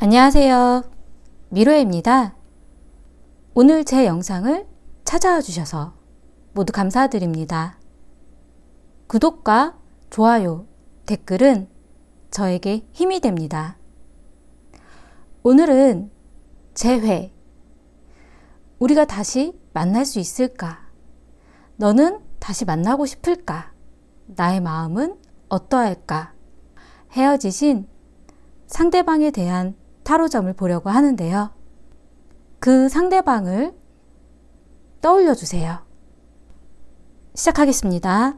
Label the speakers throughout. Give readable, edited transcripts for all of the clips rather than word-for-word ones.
Speaker 1: 안녕하세요. 미로입니다. 오늘 제 영상을 찾아와 주셔서 모두 감사드립니다. 구독과 좋아요, 댓글은 저에게 힘이 됩니다. 오늘은 재회. 우리가 다시 만날 수 있을까? 너는 다시 만나고 싶을까? 나의 마음은 어떠할까? 헤어지신 상대방에 대한 타로점을 보려고 하는데요. 그 상대방을 떠올려 주세요. 시작하겠습니다.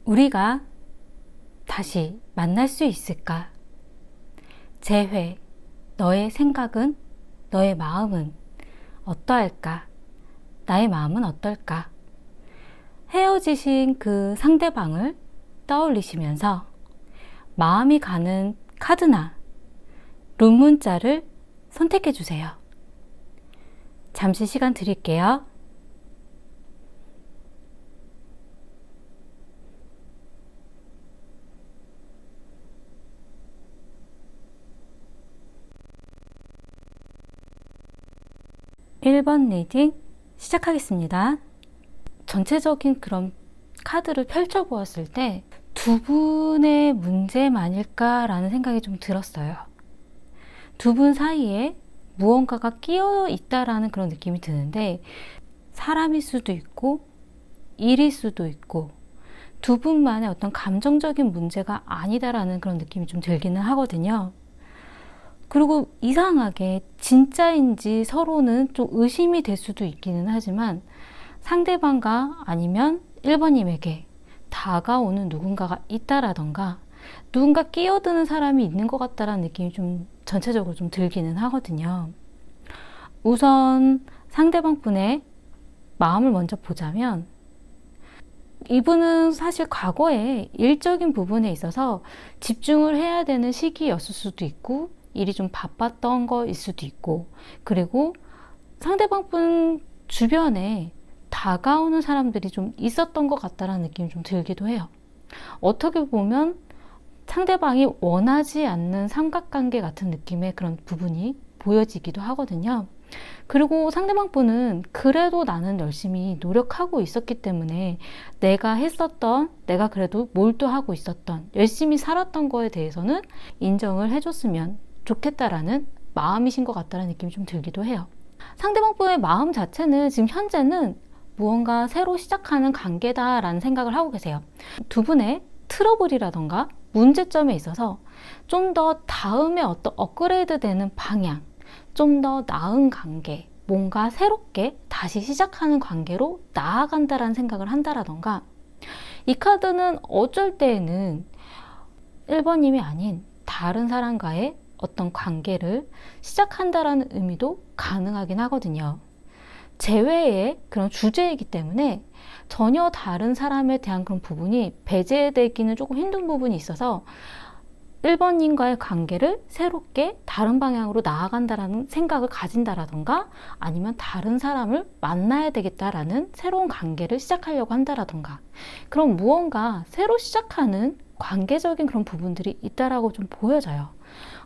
Speaker 1: 우리가 다시 만날 수 있을까? 재회, 너의 생각은, 너의 마음은 어떠할까? 나의 마음은 어떨까? 헤어지신 그 상대방을 떠올리시면서 마음이 가는 카드나 룸 문자를 선택해 주세요. 잠시 시간 드릴게요. 1번 리딩 시작하겠습니다. 전체적인 그런 카드를 펼쳐보았을 때 두 분의 문제만일까라는 생각이 좀 들었어요. 두 분 사이에 무언가가 끼어 있다라는 그런 느낌이 드는데, 사람일 수도 있고 일일 수도 있고 두 분만의 어떤 감정적인 문제가 아니다라는 그런 느낌이 좀 들기는 하거든요. 그리고 이상하게 진짜인지 서로는 좀 의심이 될 수도 있기는 하지만, 상대방과 아니면 1번님에게 다가오는 누군가가 있다라던가 누군가 끼어드는 사람이 있는 것 같다라는 느낌이 좀 전체적으로 좀 들기는 하거든요. 우선 상대방 분의 마음을 먼저 보자면, 이분은 사실 과거에 일적인 부분에 있어서 집중을 해야 되는 시기였을 수도 있고, 일이 좀 바빴던 거일 수도 있고, 그리고 상대방 분 주변에 다가오는 사람들이 좀 있었던 것 같다라는 느낌이 좀 들기도 해요. 어떻게 보면 상대방이 원하지 않는 삼각관계 같은 느낌의 그런 부분이 보여지기도 하거든요. 그리고 상대방 분은 그래도 나는 열심히 노력하고 있었기 때문에 내가 했었던, 내가 그래도 몰두하고 있었던, 열심히 살았던 거에 대해서는 인정을 해줬으면 좋겠다라는 마음이신 것 같다는 느낌이 좀 들기도 해요. 상대방 분의 마음 자체는 지금 현재는 무언가 새로 시작하는 관계다라는 생각을 하고 계세요. 두 분의 트러블이라던가 문제점에 있어서 좀 더 다음에 어떤 업그레이드 되는 방향, 좀 더 나은 관계, 뭔가 새롭게 다시 시작하는 관계로 나아간다라는 생각을 한다라던가, 이 카드는 어쩔 때에는 1번님이 아닌 다른 사람과의 어떤 관계를 시작한다라는 의미도 가능하긴 하거든요. 재회의 그런 주제이기 때문에 전혀 다른 사람에 대한 그런 부분이 배제되기는 조금 힘든 부분이 있어서 1번님과의 관계를 새롭게 다른 방향으로 나아간다라는 생각을 가진다라던가, 아니면 다른 사람을 만나야 되겠다라는 새로운 관계를 시작하려고 한다라던가, 그런 무언가 새로 시작하는 관계적인 그런 부분들이 있다라고 좀 보여져요.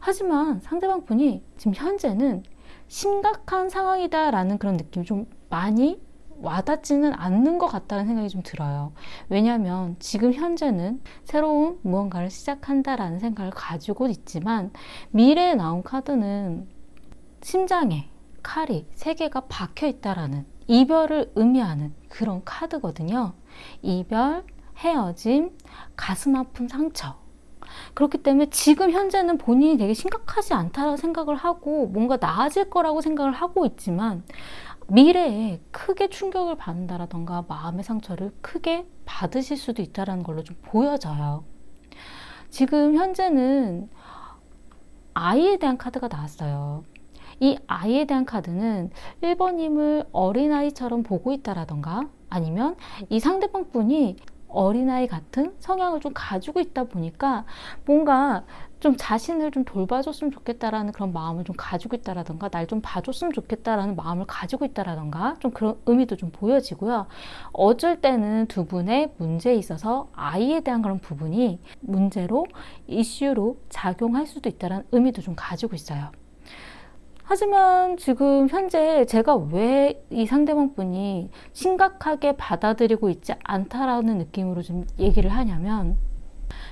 Speaker 1: 하지만 상대방 분이 지금 현재는 심각한 상황이다라는 그런 느낌이 좀 많이 와닿지는 않는 것 같다는 생각이 좀 들어요. 왜냐하면 지금 현재는 새로운 무언가를 시작한다라는 생각을 가지고 있지만, 미래에 나온 카드는 심장에 칼이 3개가 박혀 있다라는, 이별을 의미하는 그런 카드거든요. 이별, 헤어짐, 가슴 아픈 상처. 그렇기 때문에 지금 현재는 본인이 되게 심각하지 않다고 생각을 하고 뭔가 나아질 거라고 생각을 하고 있지만, 미래에 크게 충격을 받는다라던가 마음의 상처를 크게 받으실 수도 있다는 걸로 좀 보여져요. 지금 현재는 아이에 대한 카드가 나왔어요. 이 아이에 대한 카드는 1번님을 어린아이처럼 보고 있다라던가, 아니면 이 상대방 분이 어린아이 같은 성향을 좀 가지고 있다 보니까 뭔가 좀 자신을 좀 돌봐줬으면 좋겠다라는 그런 마음을 좀 가지고 있다라던가, 날 좀 봐줬으면 좋겠다라는 마음을 가지고 있다라던가, 좀 그런 의미도 좀 보여지고요. 어쩔 때는 두 분의 문제에 있어서 아이에 대한 그런 부분이 문제로, 이슈로 작용할 수도 있다는 의미도 좀 가지고 있어요. 하지만 지금 현재 제가 왜 이 상대방 분이 심각하게 받아들이고 있지 않다라는 느낌으로 좀 얘기를 하냐면,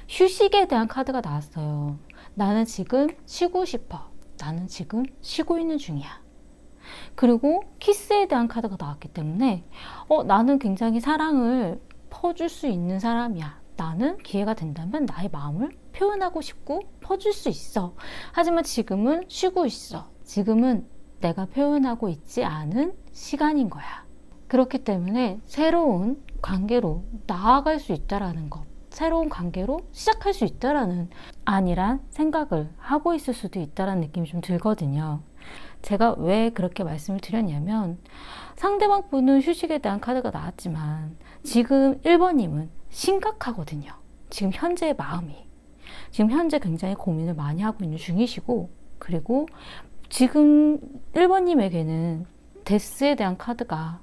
Speaker 1: 휴식에 대한 카드가 나왔어요. 나는 지금 쉬고 싶어. 나는 지금 쉬고 있는 중이야. 그리고 키스에 대한 카드가 나왔기 때문에 나는 굉장히 사랑을 퍼줄 수 있는 사람이야. 나는 기회가 된다면 나의 마음을 표현하고 싶고 퍼줄 수 있어. 하지만 지금은 쉬고 있어. 지금은 내가 표현하고 있지 않은 시간인 거야. 그렇기 때문에 새로운 관계로 나아갈 수 있다라는 것, 새로운 관계로 시작할 수 있다라는 아니란 생각을 하고 있을 수도 있다라는 느낌이 좀 들거든요. 제가 왜 그렇게 말씀을 드렸냐면, 상대방 분은 휴식에 대한 카드가 나왔지만 지금 1번님은 심각하거든요. 지금 현재의 마음이. 지금 현재 굉장히 고민을 많이 하고 있는 중이시고, 그리고 지금 1번님에게는 데스에 대한 카드가,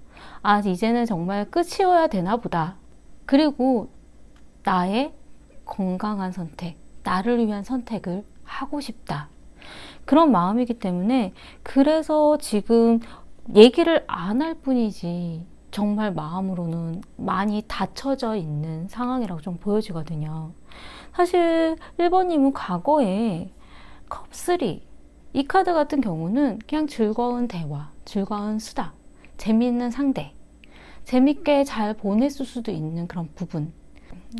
Speaker 1: 이제는 정말 끝이어야 되나 보다. 그리고 나의 건강한 선택, 나를 위한 선택을 하고 싶다. 그런 마음이기 때문에, 그래서 지금 얘기를 안 할 뿐이지 정말 마음으로는 많이 닫혀져 있는 상황이라고 좀 보여지거든요. 사실 1번님은 과거에 컵3, 이 카드 같은 경우는 그냥 즐거운 대화, 즐거운 수다, 재미있는 상대, 재밌게 잘 보냈을 수도 있는 그런 부분,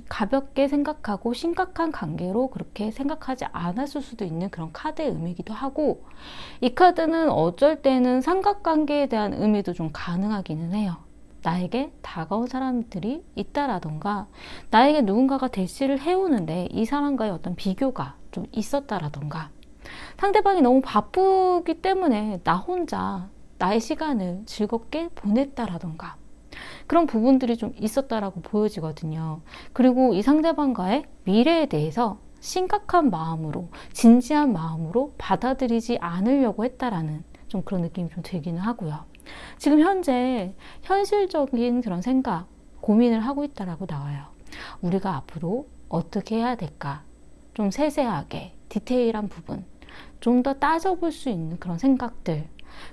Speaker 1: 가볍게 생각하고 심각한 관계로 그렇게 생각하지 않았을 수도 있는 그런 카드의 의미이기도 하고, 이 카드는 어쩔 때는 삼각관계에 대한 의미도 좀 가능하기는 해요. 나에게 다가온 사람들이 있다라던가, 나에게 누군가가 대시를 해오는데 이 사람과의 어떤 비교가 좀 있었다라던가, 상대방이 너무 바쁘기 때문에 나 혼자 나의 시간을 즐겁게 보냈다라던가, 그런 부분들이 좀 있었다라고 보여지거든요. 그리고 이 상대방과의 미래에 대해서 심각한 마음으로, 진지한 마음으로 받아들이지 않으려고 했다라는 좀 그런 느낌이 좀 들기는 하고요. 지금 현재 현실적인 그런 생각, 고민을 하고 있다라고 나와요. 우리가 앞으로 어떻게 해야 될까? 좀 세세하게, 디테일한 부분, 좀 더 따져볼 수 있는 그런 생각들.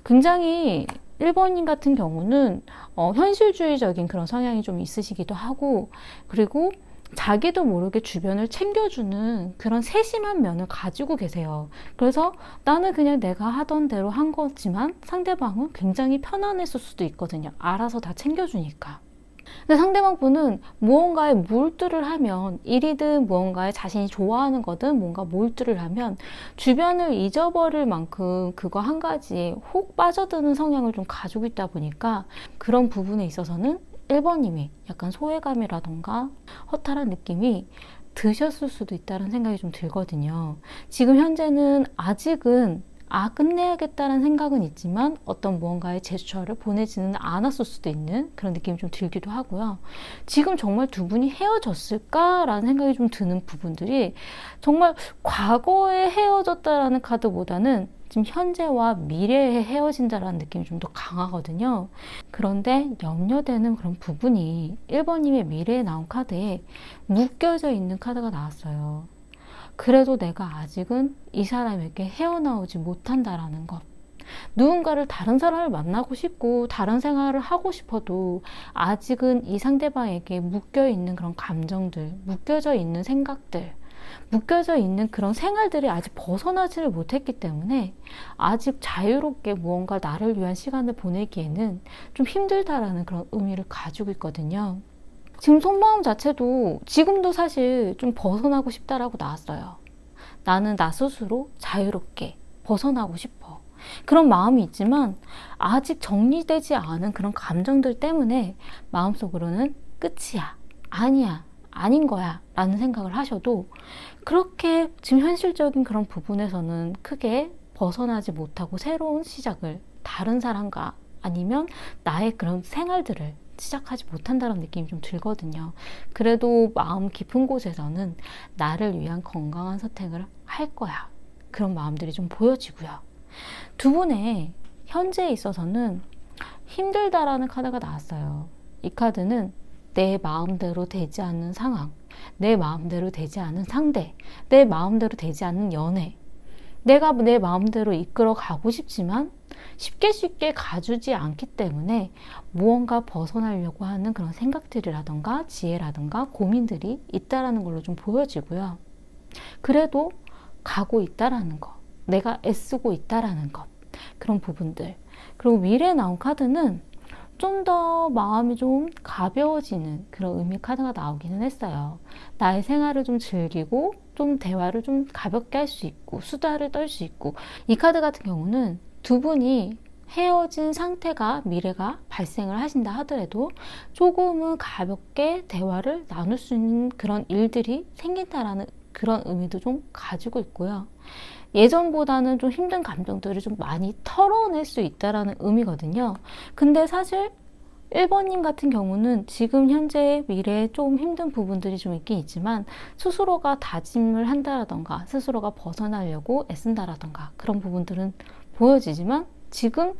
Speaker 1: 굉장히 1번님 같은 경우는 현실주의적인 그런 성향이 좀 있으시기도 하고, 그리고 자기도 모르게 주변을 챙겨주는 그런 세심한 면을 가지고 계세요. 그래서 나는 그냥 내가 하던 대로 한 거지만 상대방은 굉장히 편안했을 수도 있거든요. 알아서 다 챙겨주니까. 근데 상대방 분은 무언가에 몰두를 하면, 일이든 무언가에 자신이 좋아하는 거든 뭔가 몰두를 하면 주변을 잊어버릴 만큼 그거 한 가지에 혹 빠져드는 성향을 좀 가지고 있다 보니까, 그런 부분에 있어서는 1번님이 약간 소외감이라던가 허탈한 느낌이 드셨을 수도 있다는 생각이 좀 들거든요. 지금 현재는 아직은 끝내야겠다는 생각은 있지만 어떤 무언가의 제스처를 보내지는 않았을 수도 있는 그런 느낌이 좀 들기도 하고요. 지금 정말 두 분이 헤어졌을까라는 생각이 좀 드는 부분들이, 정말 과거에 헤어졌다라는 카드보다는 지금 현재와 미래에 헤어진다라는 느낌이 좀 더 강하거든요. 그런데 염려되는 그런 부분이 1번님의 미래에 나온 카드에 묶여져 있는 카드가 나왔어요. 그래도 내가 아직은 이 사람에게 헤어나오지 못한다라는 것. 누군가를, 다른 사람을 만나고 싶고 다른 생활을 하고 싶어도 아직은 이 상대방에게 묶여있는 그런 감정들, 묶여져 있는 생각들, 묶여져 있는 그런 생활들이 아직 벗어나지를 못했기 때문에 아직 자유롭게 무언가 나를 위한 시간을 보내기에는 좀 힘들다라는 그런 의미를 가지고 있거든요. 지금 속마음 자체도 지금도 사실 좀 벗어나고 싶다라고 나왔어요. 나는 나 스스로 자유롭게 벗어나고 싶어. 그런 마음이 있지만 아직 정리되지 않은 그런 감정들 때문에 마음속으로는 끝이야, 아니야, 아닌 거야 라는 생각을 하셔도, 그렇게 지금 현실적인 그런 부분에서는 크게 벗어나지 못하고 새로운 시작을, 다른 사람과 아니면 나의 그런 생활들을 시작하지 못한다는 느낌이 좀 들거든요. 그래도 마음 깊은 곳에서는 나를 위한 건강한 선택을 할 거야, 그런 마음들이 좀 보여지고요. 두 분의 현재에 있어서는 힘들다라는 카드가 나왔어요. 이 카드는 내 마음대로 되지 않는 상황, 내 마음대로 되지 않은 상대, 내 마음대로 되지 않는 연애, 내가 내 마음대로 이끌어 가고 싶지만 쉽게 가주지 않기 때문에 무언가 벗어나려고 하는 그런 생각들이라던가 지혜라던가 고민들이 있다라는 걸로 좀 보여지고요. 그래도 가고 있다라는 것, 내가 애쓰고 있다라는 것, 그런 부분들. 그리고 미래에 나온 카드는 좀 더 마음이 좀 가벼워지는 그런 의미 카드가 나오기는 했어요. 나의 생활을 좀 즐기고 좀 대화를 좀 가볍게 할 수 있고 수다를 떨 수 있고, 이 카드 같은 경우는 두 분이 헤어진 상태가, 미래가 발생을 하신다 하더라도 조금은 가볍게 대화를 나눌 수 있는 그런 일들이 생긴다라는 그런 의미도 좀 가지고 있고요. 예전보다는 좀 힘든 감정들을 좀 많이 털어낼 수 있다라는 의미거든요. 근데 사실 1번님 같은 경우는 지금 현재 미래에 좀 힘든 부분들이 좀 있긴 있지만 스스로가 다짐을 한다라던가 스스로가 벗어나려고 애쓴다라던가 그런 부분들은 보여지지만 지금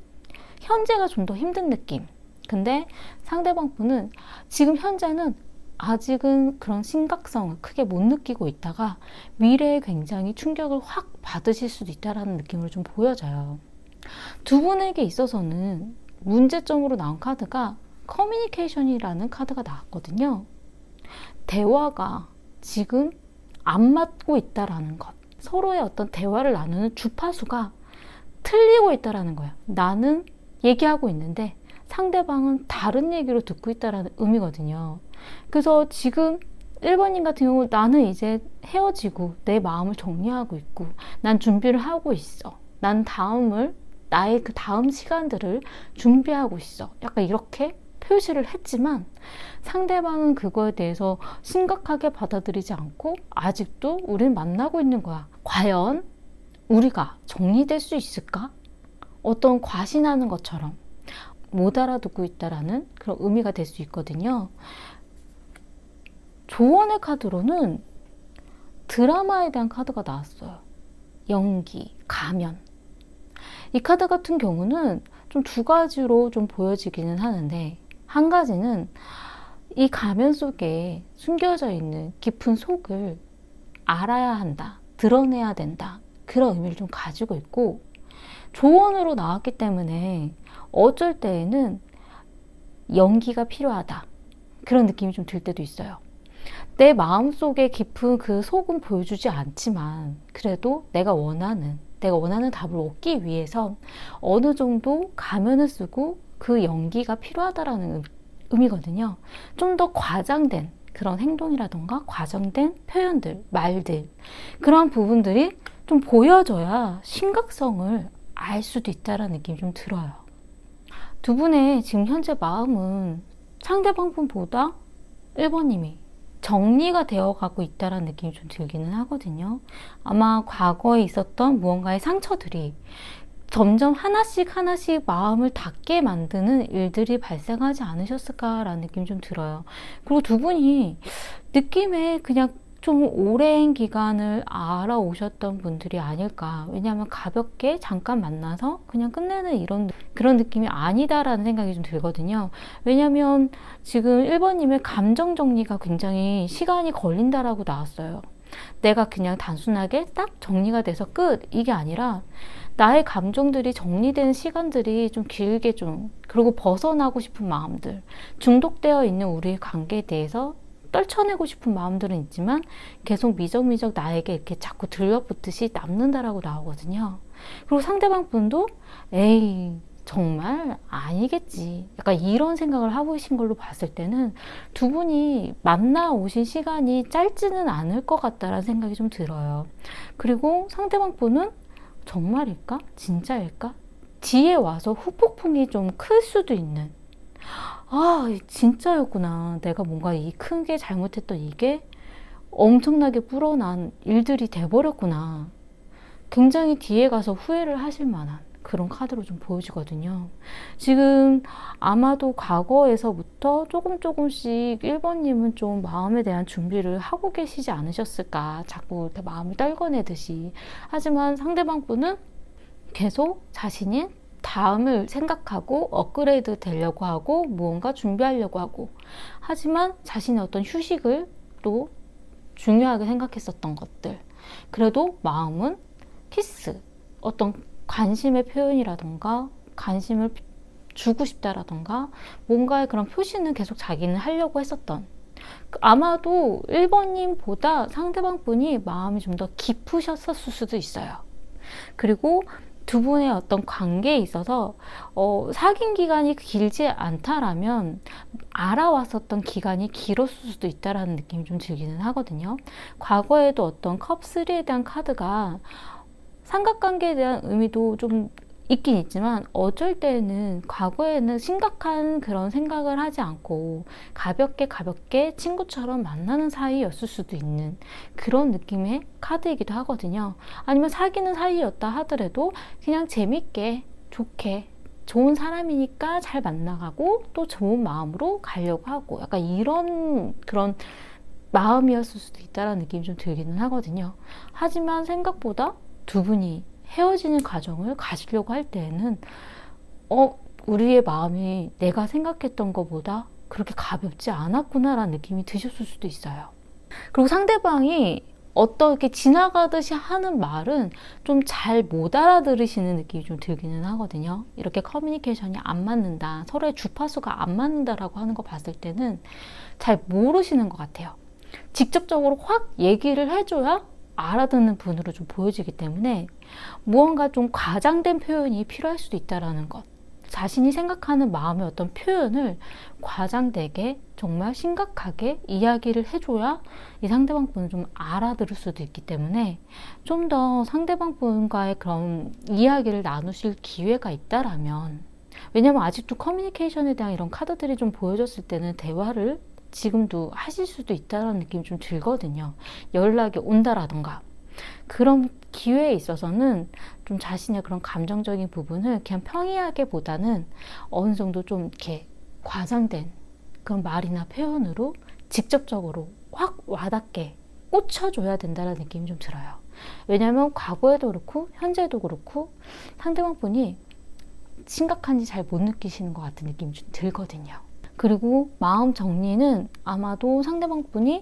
Speaker 1: 현재가 좀 더 힘든 느낌. 근데 상대방 분은 지금 현재는 아직은 그런 심각성을 크게 못 느끼고 있다가 미래에 굉장히 충격을 확 받으실 수도 있다는 느낌을 좀 보여져요. 두 분에게 있어서는 문제점으로 나온 카드가 커뮤니케이션이라는 카드가 나왔거든요. 대화가 지금 안 맞고 있다라는 것. 서로의 어떤 대화를 나누는 주파수가 틀리고 있다라는 거예요. 나는 얘기하고 있는데 상대방은 다른 얘기로 듣고 있다라는 의미거든요. 그래서 지금 1번님 같은 경우 나는 이제 헤어지고 내 마음을 정리하고 있고 난 준비를 하고 있어. 난 나의 그 다음 시간들을 준비하고 있어. 약간 이렇게 표시를 했지만 상대방은 그거에 대해서 심각하게 받아들이지 않고 아직도 우린 만나고 있는 거야. 과연 우리가 정리될 수 있을까? 어떤 과신하는 것처럼 못 알아듣고 있다라는 그런 의미가 될 수 있거든요. 조언의 카드로는 드라마에 대한 카드가 나왔어요. 연기, 가면. 이 카드 같은 경우는 좀 두 가지로 좀 보여지기는 하는데, 한 가지는 이 가면 속에 숨겨져 있는 깊은 속을 알아야 한다, 드러내야 된다, 그런 의미를 좀 가지고 있고, 조언으로 나왔기 때문에 어쩔 때에는 연기가 필요하다, 그런 느낌이 좀 들 때도 있어요. 내 마음속에 깊은 그 속은 보여주지 않지만 그래도 내가 원하는 답을 얻기 위해서 어느 정도 가면을 쓰고 그 연기가 필요하다라는 의미거든요. 좀 더 과장된 그런 행동이라던가 과장된 표현들, 말들, 그런 부분들이 좀 보여져야 심각성을 알 수도 있다라는 느낌이 좀 들어요. 두 분의 지금 현재 마음은 상대방 분보다 1번님이 정리가 되어가고 있다는 느낌이 좀 들기는 하거든요. 아마 과거에 있었던 무언가의 상처들이 점점 하나씩 마음을 닫게 만드는 일들이 발생하지 않으셨을까라는 느낌이 좀 들어요. 그리고 두 분이 느낌에 그냥 좀 오랜 기간을 알아오셨던 분들이 아닐까. 왜냐하면 가볍게 잠깐 만나서 그냥 끝내는 그런 느낌이 아니다라는 생각이 좀 들거든요. 왜냐하면 지금 1번님의 감정 정리가 굉장히 시간이 걸린다라고 나왔어요. 내가 그냥 단순하게 딱 정리가 돼서 끝, 이게 아니라 나의 감정들이 정리되는 시간들이 좀 길게 그리고 벗어나고 싶은 마음들, 중독되어 있는 우리의 관계에 대해서 떨쳐내고 싶은 마음들은 있지만 계속 미적미적 나에게 이렇게 자꾸 들러붙듯이 남는다라고 나오거든요. 그리고 상대방 분도 에이 정말 아니겠지, 약간 이런 생각을 하고 계신 걸로 봤을 때는 두 분이 만나 오신 시간이 짧지는 않을 것 같다라는 생각이 좀 들어요. 그리고 상대방 분은 정말일까? 진짜일까? 뒤에 와서 후폭풍이 좀 클 수도 있는, 아, 진짜였구나. 내가 뭔가 크게 잘못했던 이게 엄청나게 불어난 일들이 돼버렸구나. 굉장히 뒤에 가서 후회를 하실 만한 그런 카드로 좀 보여지거든요. 지금 아마도 과거에서부터 조금씩 1번님은 좀 마음에 대한 준비를 하고 계시지 않으셨을까. 자꾸 마음을 떨궈내듯이. 하지만 상대방 분은 계속 자신이 다음을 생각하고 업그레이드 되려고 하고 무언가 준비하려고 하고, 하지만 자신의 어떤 휴식을 또 중요하게 생각했었던 것들, 그래도 마음은 키스, 어떤 관심의 표현이라던가 관심을 주고 싶다라던가 뭔가의 그런 표시는 계속 자기는 하려고 했었던, 아마도 1번님보다 상대방 분이 마음이 좀 더 깊으셨을 수도 있어요. 그리고 두 분의 어떤 관계에 있어서 사귄 기간이 길지 않다라면 알아왔었던 기간이 길었을 수도 있다라는 느낌이 좀 들기는 하거든요. 과거에도 어떤 컵3에 대한 카드가 삼각관계에 대한 의미도 좀 있긴 있지만 어쩔 때는 과거에는 심각한 그런 생각을 하지 않고 가볍게 친구처럼 만나는 사이였을 수도 있는 그런 느낌의 카드이기도 하거든요. 아니면 사귀는 사이였다 하더라도 그냥 재밌게 좋게 좋은 사람이니까 잘 만나가고 또 좋은 마음으로 가려고 하고 약간 이런 그런 마음이었을 수도 있다는 느낌이 좀 들기는 하거든요. 하지만 생각보다 두 분이 헤어지는 과정을 가시려고 할 때에는 우리의 마음이 내가 생각했던 것보다 그렇게 가볍지 않았구나 라는 느낌이 드셨을 수도 있어요. 그리고 상대방이 어떻게 지나가듯이 하는 말은 좀 잘 못 알아들으시는 느낌이 좀 들기는 하거든요. 이렇게 커뮤니케이션이 안 맞는다, 서로의 주파수가 안 맞는다라고 하는 거 봤을 때는 잘 모르시는 것 같아요. 직접적으로 확 얘기를 해줘야 알아듣는 분으로 좀 보여지기 때문에 무언가 좀 과장된 표현이 필요할 수도 있다라는 것. 자신이 생각하는 마음의 어떤 표현을 과장되게 정말 심각하게 이야기를 해줘야 이 상대방 분을 좀 알아들을 수도 있기 때문에 좀 더 상대방 분과의 그런 이야기를 나누실 기회가 있다라면, 왜냐면 아직도 커뮤니케이션에 대한 이런 카드들이 좀 보여졌을 때는 대화를 지금도 하실 수도 있다는 느낌이 좀 들거든요. 연락이 온다라던가 그런 기회에 있어서는 좀 자신의 그런 감정적인 부분을 그냥 평이하게보다는 어느 정도 좀 이렇게 과장된 그런 말이나 표현으로 직접적으로 확 와닿게 꽂혀줘야 된다는 느낌이 좀 들어요. 왜냐하면 과거에도 그렇고 현재도 그렇고 상대방 분이 심각한지 잘 못 느끼시는 것 같은 느낌이 좀 들거든요. 그리고 마음 정리는 아마도 상대방 분이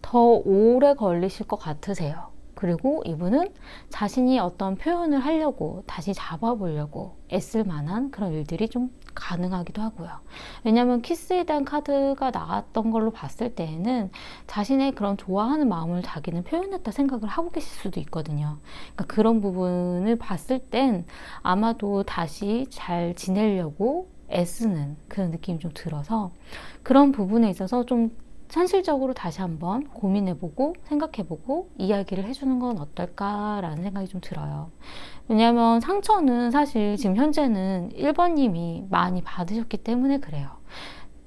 Speaker 1: 더 오래 걸리실 것 같으세요. 그리고 이분은 자신이 어떤 표현을 하려고 다시 잡아보려고 애쓸 만한 그런 일들이 좀 가능하기도 하고요. 왜냐하면 키스에 대한 카드가 나왔던 걸로 봤을 때에는 자신의 그런 좋아하는 마음을 자기는 표현했다 생각을 하고 계실 수도 있거든요. 그러니까 그런 부분을 봤을 땐 아마도 다시 잘 지내려고 애쓰는 그런 느낌이 좀 들어서 그런 부분에 있어서 좀 현실적으로 다시 한번 고민해보고 생각해보고 이야기를 해주는 건 어떨까라는 생각이 좀 들어요. 왜냐하면 상처는 사실 지금 현재는 1번님이 많이 받으셨기 때문에 그래요.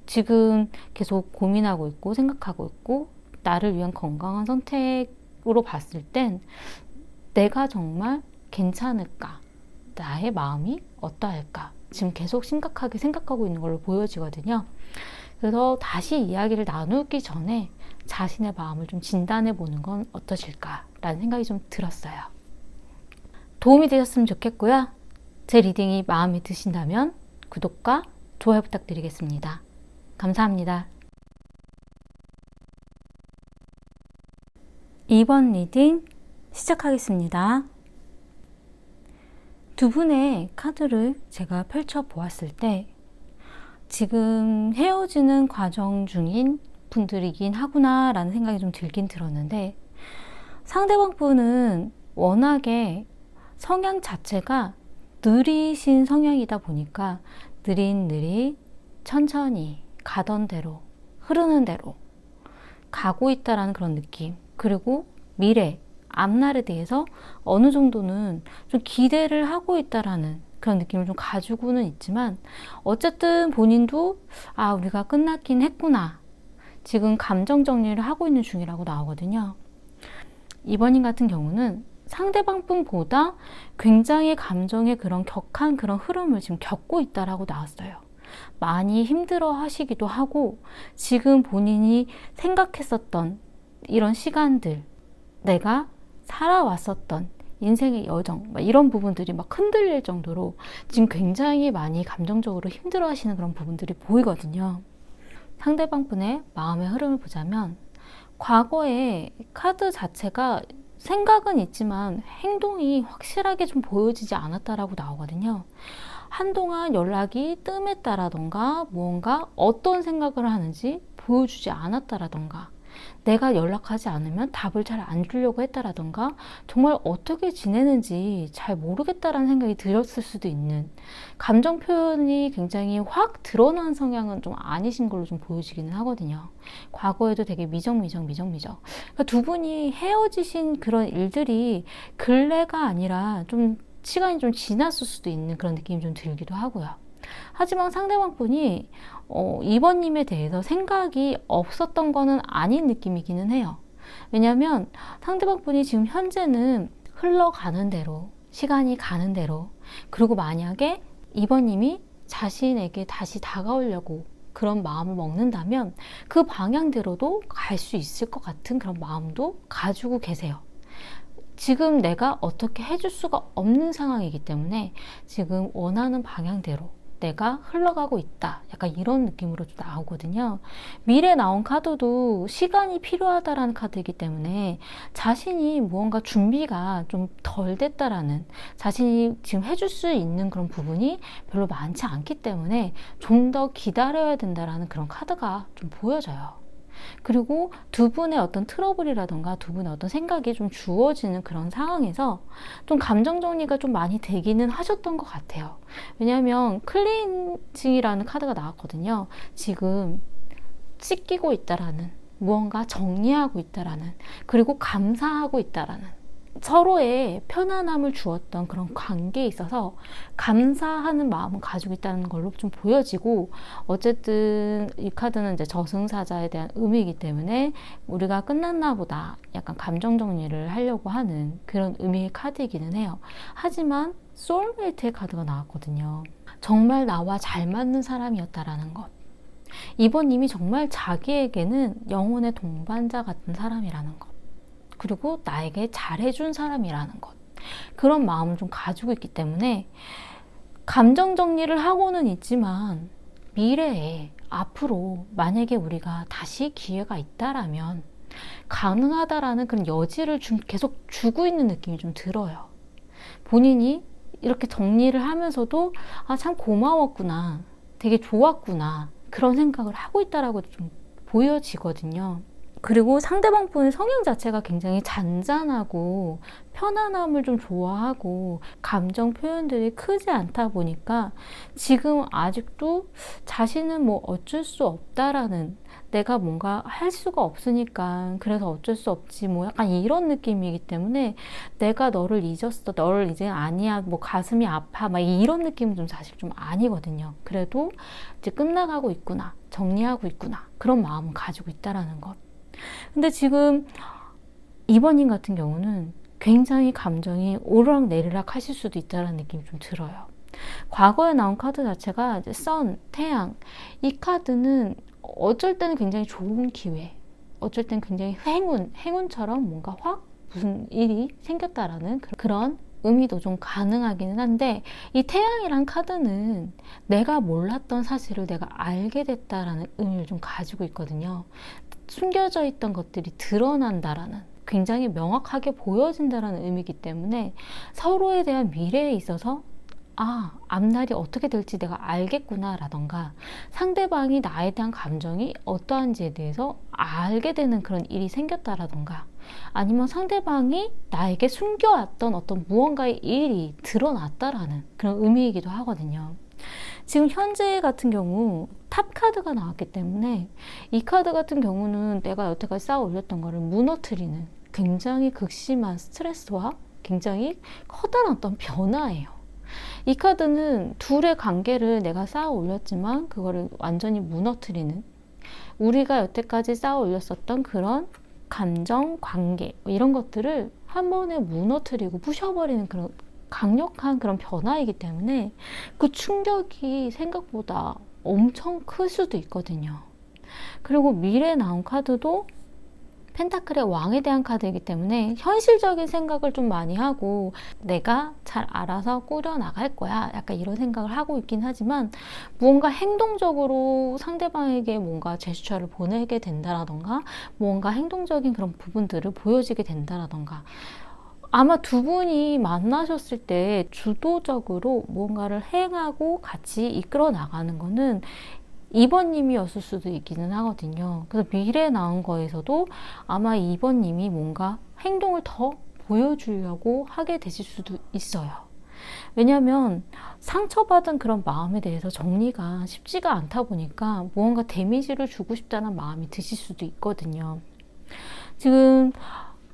Speaker 1: 지금 계속 고민하고 있고 생각하고 있고 나를 위한 건강한 선택으로 봤을 땐 내가 정말 괜찮을까? 나의 마음이 어떠할까? 지금 계속 심각하게 생각하고 있는 걸로 보여지거든요. 그래서 다시 이야기를 나누기 전에 자신의 마음을 좀 진단해 보는 건 어떠실까라는 생각이 좀 들었어요. 도움이 되셨으면 좋겠고요. 제 리딩이 마음에 드신다면 구독과 좋아요 부탁드리겠습니다. 감사합니다. 2번 리딩 시작하겠습니다. 두 분의 카드를 제가 펼쳐 보았을 때 지금 헤어지는 과정 중인 분들이긴 하구나 라는 생각이 좀 들긴 들었는데, 상대방 분은 워낙에 성향 자체가 느리신 성향이다 보니까 느릿느릿 천천히 가던 대로 흐르는 대로 가고 있다라는 그런 느낌, 그리고 미래 앞날에 대해서 어느 정도는 좀 기대를 하고 있다라는 그런 느낌을 좀 가지고는 있지만, 어쨌든 본인도 우리가 끝났긴 했구나, 지금 감정 정리를 하고 있는 중이라고 나오거든요. 이번님 같은 경우는 상대방 분보다 굉장히 감정의 그런 격한 그런 흐름을 지금 겪고 있다라고 나왔어요. 많이 힘들어 하시기도 하고, 지금 본인이 생각했었던 이런 시간들, 내가 살아왔었던 인생의 여정, 이런 부분들이 막 흔들릴 정도로 지금 굉장히 많이 감정적으로 힘들어 하시는 그런 부분들이 보이거든요. 상대방 분의 마음의 흐름을 보자면, 과거에 카드 자체가 생각은 있지만 행동이 확실하게 좀 보여지지 않았다라고 나오거든요. 한동안 연락이 뜸했다라던가 무언가 어떤 생각을 하는지 보여주지 않았다라던가, 내가 연락하지 않으면 답을 잘 안 주려고 했다라던가, 정말 어떻게 지내는지 잘 모르겠다라는 생각이 들었을 수도 있는, 감정 표현이 굉장히 확 드러난 성향은 좀 아니신 걸로 좀 보여지기는 하거든요. 과거에도 되게 미적. 그러니까 두 분이 헤어지신 그런 일들이 근래가 아니라 좀 시간이 좀 지났을 수도 있는 그런 느낌이 좀 들기도 하고요. 하지만 상대방 분이 2번님에 대해서 생각이 없었던 거는 아닌 느낌이기는 해요. 왜냐하면 상대방 분이 지금 현재는 흘러가는 대로, 시간이 가는 대로, 그리고 만약에 2번님이 자신에게 다시 다가오려고 그런 마음을 먹는다면 그 방향대로도 갈 수 있을 것 같은 그런 마음도 가지고 계세요. 지금 내가 어떻게 해줄 수가 없는 상황이기 때문에 지금 원하는 방향대로 내가 흘러가고 있다. 약간 이런 느낌으로 좀 나오거든요. 미래 나온 카드도 시간이 필요하다라는 카드이기 때문에 자신이 무언가 준비가 좀 덜 됐다라는, 자신이 지금 해줄 수 있는 그런 부분이 별로 많지 않기 때문에 좀 더 기다려야 된다라는 그런 카드가 좀 보여져요. 그리고 두 분의 어떤 트러블이라던가 두 분의 어떤 생각이 좀 주어지는 그런 상황에서 좀 감정 정리가 좀 많이 되기는 하셨던 것 같아요. 왜냐하면 클렌징이라는 카드가 나왔거든요. 지금 씻기고 있다라는, 무언가 정리하고 있다라는, 그리고 감사하고 있다라는, 서로의 편안함을 주었던 그런 관계에 있어서 감사하는 마음을 가지고 있다는 걸로 좀 보여지고, 어쨌든 이 카드는 이제 저승사자에 대한 의미이기 때문에 우리가 끝났나 보다 약간 감정 정리를 하려고 하는 그런 의미의 카드이기는 해요. 하지만 소울메이트의 카드가 나왔거든요. 정말 나와 잘 맞는 사람이었다라는 것. 이번님이 정말 자기에게는 영혼의 동반자 같은 사람이라는 것. 그리고 나에게 잘해준 사람이라는 것. 그런 마음을 좀 가지고 있기 때문에 감정 정리를 하고는 있지만 미래에 앞으로 만약에 우리가 다시 기회가 있다라면 가능하다라는 그런 여지를 계속 주고 있는 느낌이 좀 들어요. 본인이 이렇게 정리를 하면서도 아, 참 고마웠구나. 되게 좋았구나. 그런 생각을 하고 있다라고 좀 보여지거든요. 그리고 상대방 분의 성향 자체가 굉장히 잔잔하고 편안함을 좀 좋아하고 감정 표현들이 크지 않다 보니까 지금 아직도 자신은 뭐 어쩔 수 없다라는, 내가 뭔가 할 수가 없으니까 그래서 어쩔 수 없지 뭐 약간 이런 느낌이기 때문에 내가 너를 잊었어, 너를 이제 아니야, 뭐 가슴이 아파 막 이런 느낌은 좀 사실 좀 아니거든요. 그래도 이제 끝나가고 있구나, 정리하고 있구나, 그런 마음을 가지고 있다라는 것. 근데 지금 이번님 같은 경우는 굉장히 감정이 오르락내리락 하실 수도 있다는 느낌이 좀 들어요. 과거에 나온 카드 자체가 이제 선, 태양. 이 카드는 어쩔 때는 굉장히 좋은 기회, 어쩔 때는 굉장히 행운처럼 뭔가 확 무슨 일이 생겼다라는 그런 의미도 좀 가능하기는 한데, 이 태양이란 카드는 내가 몰랐던 사실을 내가 알게 됐다라는 의미를 좀 가지고 있거든요. 숨겨져 있던 것들이 드러난다라는, 굉장히 명확하게 보여진다라는 의미이기 때문에 서로에 대한 미래에 있어서 아, 앞날이 어떻게 될지 내가 알겠구나 라던가, 상대방이 나에 대한 감정이 어떠한지에 대해서 알게 되는 그런 일이 생겼다라던가, 아니면 상대방이 나에게 숨겨왔던 어떤 무언가의 일이 드러났다라는 그런 의미이기도 하거든요. 지금 현재 같은 경우 탑 카드가 나왔기 때문에 이 카드 같은 경우는 내가 여태까지 쌓아 올렸던 거를 무너뜨리는 굉장히 극심한 스트레스와 굉장히 커다란 어떤 변화예요. 이 카드는 둘의 관계를 내가 쌓아 올렸지만 그거를 완전히 무너뜨리는, 우리가 여태까지 쌓아 올렸었던 그런 감정, 관계 이런 것들을 한 번에 무너뜨리고 부셔버리는 그런 강력한 그런 변화이기 때문에 그 충격이 생각보다 엄청 클 수도 있거든요. 그리고 미래에 나온 카드도 펜타클의 왕에 대한 카드이기 때문에 현실적인 생각을 좀 많이 하고 내가 잘 알아서 꾸려나갈 거야 약간 이런 생각을 하고 있긴 하지만, 무언가 행동적으로 상대방에게 뭔가 제스처를 보내게 된다라던가 뭔가 행동적인 그런 부분들을 보여지게 된다라던가, 아마 두 분이 만나셨을 때 주도적으로 무언가를 행하고 같이 이끌어 나가는 거는 이번님이었을 수도 있기는 하거든요. 그래서 미래에 나온 거에서도 아마 이번님이 뭔가 행동을 더 보여주려고 하게 되실 수도 있어요. 왜냐하면 상처받은 그런 마음에 대해서 정리가 쉽지가 않다 보니까 무언가 데미지를 주고 싶다는 마음이 드실 수도 있거든요. 지금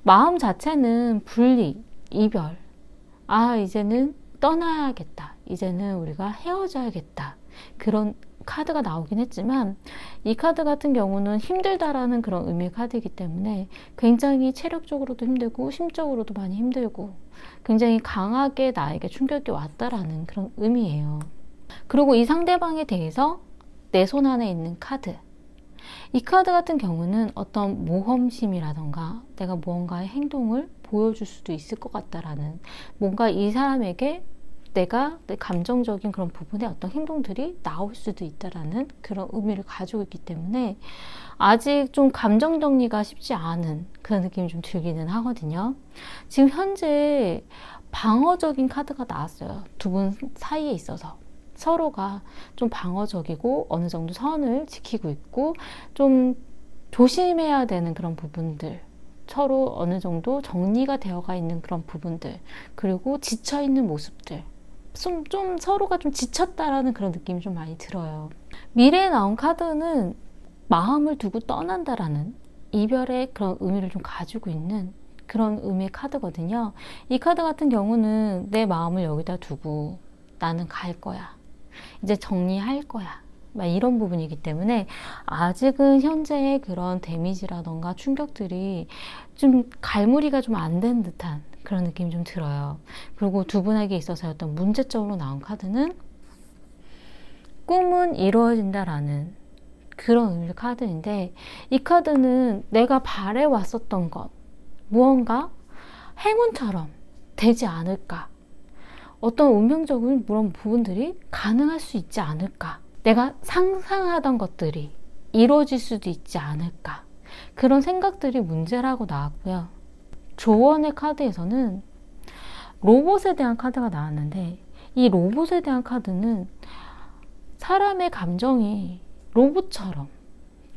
Speaker 1: 마음 자체는 분리, 이별, 아 이제는 떠나야겠다, 이제는 우리가 헤어져야겠다, 그런 카드가 나오긴 했지만 이 카드 같은 경우는 힘들다라는 그런 의미의 카드이기 때문에 굉장히 체력적으로도 힘들고 심적으로도 많이 힘들고 굉장히 강하게 나에게 충격이 왔다라는 그런 의미예요. 그리고 이 상대방에 대해서 내 손 안에 있는 카드, 이 카드 같은 경우는 어떤 모험심이라던가 내가 무언가의 행동을 보여줄 수도 있을 것 같다라는, 뭔가 이 사람에게 내가 내 감정적인 그런 부분에 어떤 행동들이 나올 수도 있다라는 그런 의미를 가지고 있기 때문에 아직 좀 감정 정리가 쉽지 않은 그런 느낌이 좀 들기는 하거든요. 지금 현재 방어적인 카드가 나왔어요. 두 분 사이에 있어서 서로가 좀 방어적이고 어느 정도 선을 지키고 있고 좀 조심해야 되는 그런 부분들, 서로 어느 정도 정리가 되어가 있는 그런 부분들, 그리고 지쳐있는 모습들, 좀 서로가 좀 지쳤다라는 그런 느낌이 좀 많이 들어요. 미래에 나온 카드는 마음을 두고 떠난다라는 이별의 그런 의미를 좀 가지고 있는 그런 의미의 카드거든요. 이 카드 같은 경우는 내 마음을 여기다 두고 나는 갈 거야. 이제 정리할 거야. 막 이런 부분이기 때문에 아직은 현재의 그런 데미지라던가 충격들이 좀 갈무리가 좀 안 된 듯한 그런 느낌이 좀 들어요. 그리고 두 분에게 있어서 어떤 문제점으로 나온 카드는 꿈은 이루어진다라는 그런 의미의 카드인데, 이 카드는 내가 바래왔었던 것, 무언가 행운처럼 되지 않을까, 어떤 운명적인 그런 부분들이 가능할 수 있지 않을까, 내가 상상하던 것들이 이루어질 수도 있지 않을까, 그런 생각들이 문제라고 나왔고요. 조언의 카드에서는 로봇에 대한 카드가 나왔는데, 이 로봇에 대한 카드는 사람의 감정이 로봇처럼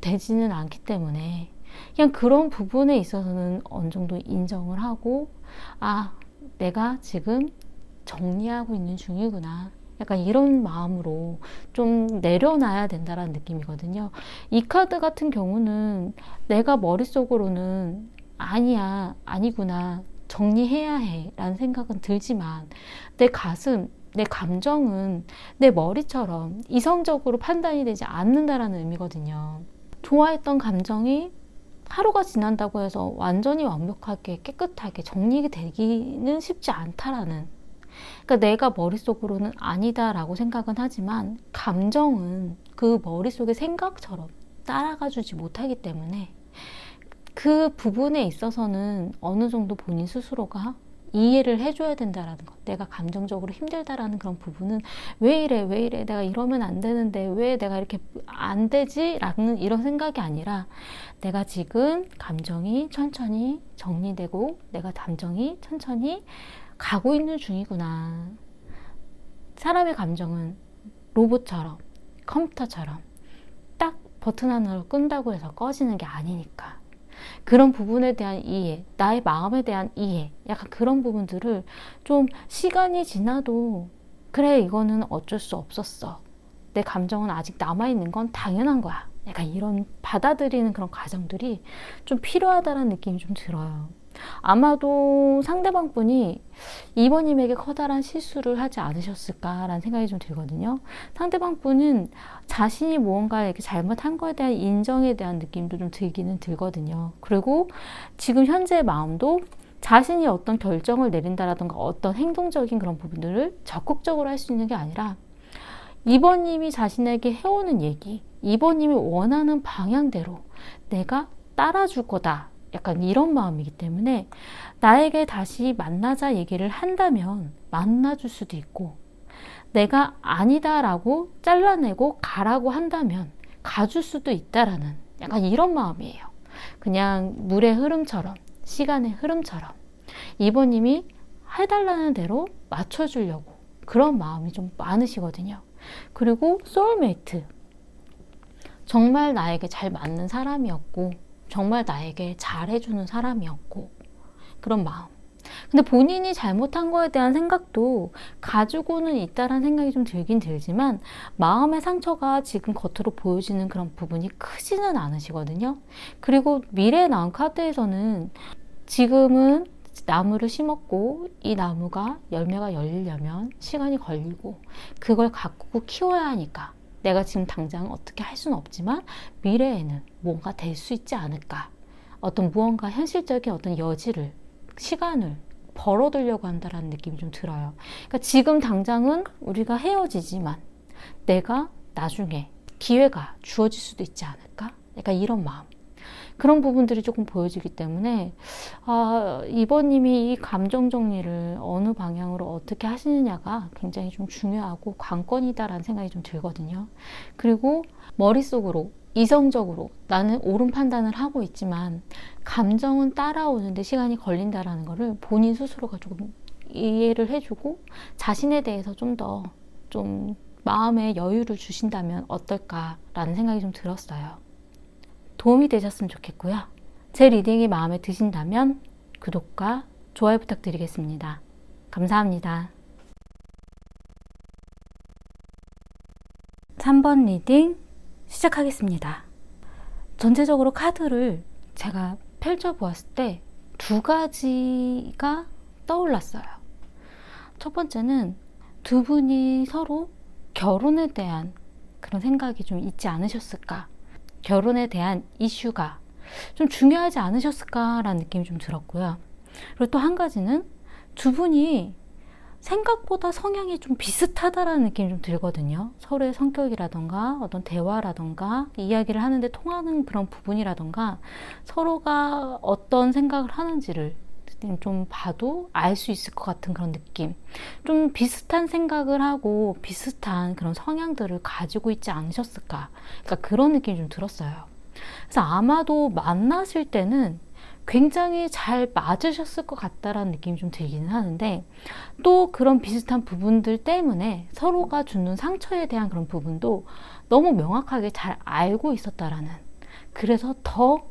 Speaker 1: 되지는 않기 때문에 그냥 그런 부분에 있어서는 어느 정도 인정을 하고, 아, 내가 지금 정리하고 있는 중이구나, 약간 이런 마음으로 좀 내려놔야 된다라는 느낌이거든요. 이 카드 같은 경우는 내가 머릿속으로는 아니야, 아니구나, 정리해야 해 라는 생각은 들지만 내 가슴, 내 감정은 내 머리처럼 이성적으로 판단이 되지 않는다라는 의미거든요. 좋아했던 감정이 하루가 지난다고 해서 완전히 완벽하게 깨끗하게 정리되기는 쉽지 않다라는, 그러니까 내가 머릿속으로는 아니다라고 생각은 하지만 감정은 그 머릿속의 생각처럼 따라가 주지 못하기 때문에 그 부분에 있어서는 어느 정도 본인 스스로가 이해를 해줘야 된다라는 것. 내가 감정적으로 힘들다라는 그런 부분은 왜 이래, 왜 이래, 내가 이러면 안 되는데 왜 내가 이렇게 안 되지? 라는 이런 생각이 아니라, 내가 지금 감정이 천천히 정리되고 내가 감정이 천천히 가고 있는 중이구나. 사람의 감정은 로봇처럼, 컴퓨터처럼 딱 버튼 하나로 끈다고 해서 꺼지는 게 아니니까, 그런 부분에 대한 이해, 나의 마음에 대한 이해, 약간 그런 부분들을 좀 시간이 지나도, 그래, 이거는 어쩔 수 없었어, 내 감정은 아직 남아있는 건 당연한 거야, 약간 이런 받아들이는 그런 과정들이 좀 필요하다는 느낌이 좀 들어요. 아마도 상대방 분이 이번님에게 커다란 실수를 하지 않으셨을까라는 생각이 좀 들거든요. 상대방 분은 자신이 무언가 이렇게 잘못한 거에 대한 인정에 대한 느낌도 좀 들기는 들거든요. 그리고 지금 현재의 마음도 자신이 어떤 결정을 내린다라든가 어떤 행동적인 그런 부분들을 적극적으로 할 수 있는 게 아니라, 이번님이 자신에게 해오는 얘기, 이번님이 원하는 방향대로 내가 따라줄 거다, 약간 이런 마음이기 때문에 나에게 다시 만나자 얘기를 한다면 만나줄 수도 있고, 내가 아니다라고 잘라내고 가라고 한다면 가줄 수도 있다라는 약간 이런 마음이에요. 그냥 물의 흐름처럼, 시간의 흐름처럼 이번님이 해달라는 대로 맞춰주려고 그런 마음이 좀 많으시거든요. 그리고 소울메이트, 정말 나에게 잘 맞는 사람이었고 정말 나에게 잘해주는 사람이었고, 그런 마음. 근데 본인이 잘못한 거에 대한 생각도 가지고는 있다라는 생각이 좀 들긴 들지만, 마음의 상처가 지금 겉으로 보여지는 그런 부분이 크지는 않으시거든요. 그리고 미래에 나온 카드에서는 지금은 나무를 심었고 이 나무가 열매가 열리려면 시간이 걸리고 그걸 가꾸고 키워야 하니까 내가 지금 당장 어떻게 할 수는 없지만 미래에는 뭔가 될 수 있지 않을까, 어떤 무언가 현실적인 어떤 여지를, 시간을 벌어두려고 한다는 느낌이 좀 들어요. 그러니까 지금 당장은 우리가 헤어지지만 내가 나중에 기회가 주어질 수도 있지 않을까, 약간 이런 마음. 그런 부분들이 조금 보여지기 때문에 이번님이 이 감정 정리를 어느 방향으로 어떻게 하시느냐가 굉장히 좀 중요하고 관건이다라는 생각이 좀 들거든요. 그리고 머릿속으로 이성적으로 나는 옳은 판단을 하고 있지만 감정은 따라오는데 시간이 걸린다라는 거를 본인 스스로가 조금 이해를 해주고 자신에 대해서 좀 더 좀 마음의 여유를 주신다면 어떨까라는 생각이 좀 들었어요. 도움이 되셨으면 좋겠고요. 제 리딩이 마음에 드신다면 구독과 좋아요 부탁드리겠습니다. 감사합니다. 3번 리딩 시작하겠습니다. 전체적으로 카드를 제가 펼쳐보았을 때 두 가지가 떠올랐어요. 첫 번째는 두 분이 서로 결혼에 대한 그런 생각이 좀 있지 않으셨을까? 결혼에 대한 이슈가 좀 중요하지 않으셨을까라는 느낌이 좀 들었고요. 그리고 또 한 가지는 두 분이 생각보다 성향이 좀 비슷하다라는 느낌이 좀 들거든요. 서로의 성격이라던가 어떤 대화라던가 이야기를 하는데 통하는 그런 부분이라던가 서로가 어떤 생각을 하는지를 좀 봐도 알 수 있을 것 같은 그런 느낌. 좀 비슷한 생각을 하고 비슷한 그런 성향들을 가지고 있지 않으셨을까. 그러니까 그런 느낌이 좀 들었어요. 그래서 아마도 만나실 때는 굉장히 잘 맞으셨을 것 같다라는 느낌이 좀 들기는 하는데 또 그런 비슷한 부분들 때문에 서로가 주는 상처에 대한 그런 부분도 너무 명확하게 잘 알고 있었다라는, 그래서 더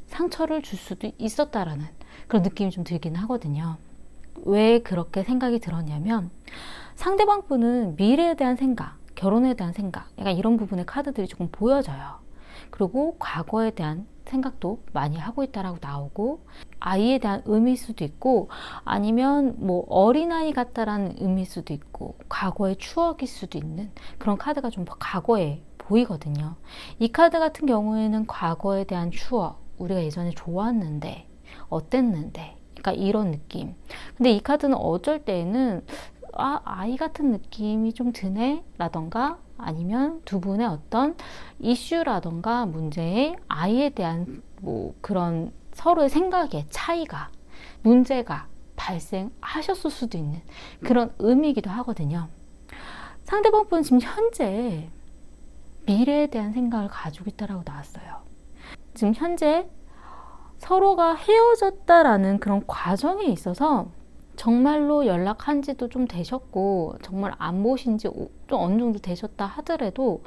Speaker 1: 상처를 줄 수도 있었다라는 그런 느낌이 좀 들기는 하거든요. 왜 그렇게 생각이 들었냐면 상대방 분은 미래에 대한 생각, 결혼에 대한 생각, 약간 이런 부분의 카드들이 조금 보여져요. 그리고 과거에 대한 생각도 많이 하고 있다라고 나오고 아이에 대한 의미일 수도 있고 아니면 뭐 어린아이 같다라는 의미일 수도 있고 과거의 추억일 수도 있는 그런 카드가 좀 과거에 보이거든요. 이 카드 같은 경우에는 과거에 대한 추억, 우리가 예전에 좋았는데 어땠는데, 그러니까 이런 느낌. 근데 이 카드는 어쩔 때에는 아이 같은 느낌이 좀 드네 라던가 아니면 두 분의 어떤 이슈라던가 문제에 아이에 대한 뭐 그런 서로의 생각의 차이가, 문제가 발생하셨을 수도 있는 그런 의미이기도 하거든요. 상대방 분은 지금 현재 미래에 대한 생각을 가지고 있다라고 나왔어요. 지금 현재 서로가 헤어졌다라는 그런 과정에 있어서 정말로 연락한 지도 좀 되셨고 정말 안 보신 지 좀 어느 정도 되셨다 하더라도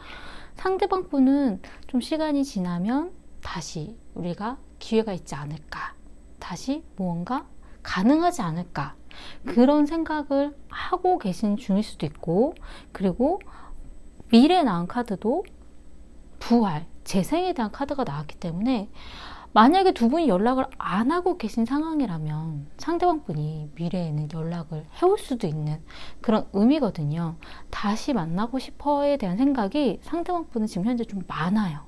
Speaker 1: 상대방 분은 좀 시간이 지나면 다시 우리가 기회가 있지 않을까, 다시 무언가 가능하지 않을까, 그런 생각을 하고 계신 중일 수도 있고, 그리고 미래에 나온 카드도 부활, 재생에 대한 카드가 나왔기 때문에 만약에 두 분이 연락을 안 하고 계신 상황이라면 상대방 분이 미래에는 연락을 해올 수도 있는 그런 의미거든요. 다시 만나고 싶어에 대한 생각이 상대방 분은 지금 현재 좀 많아요.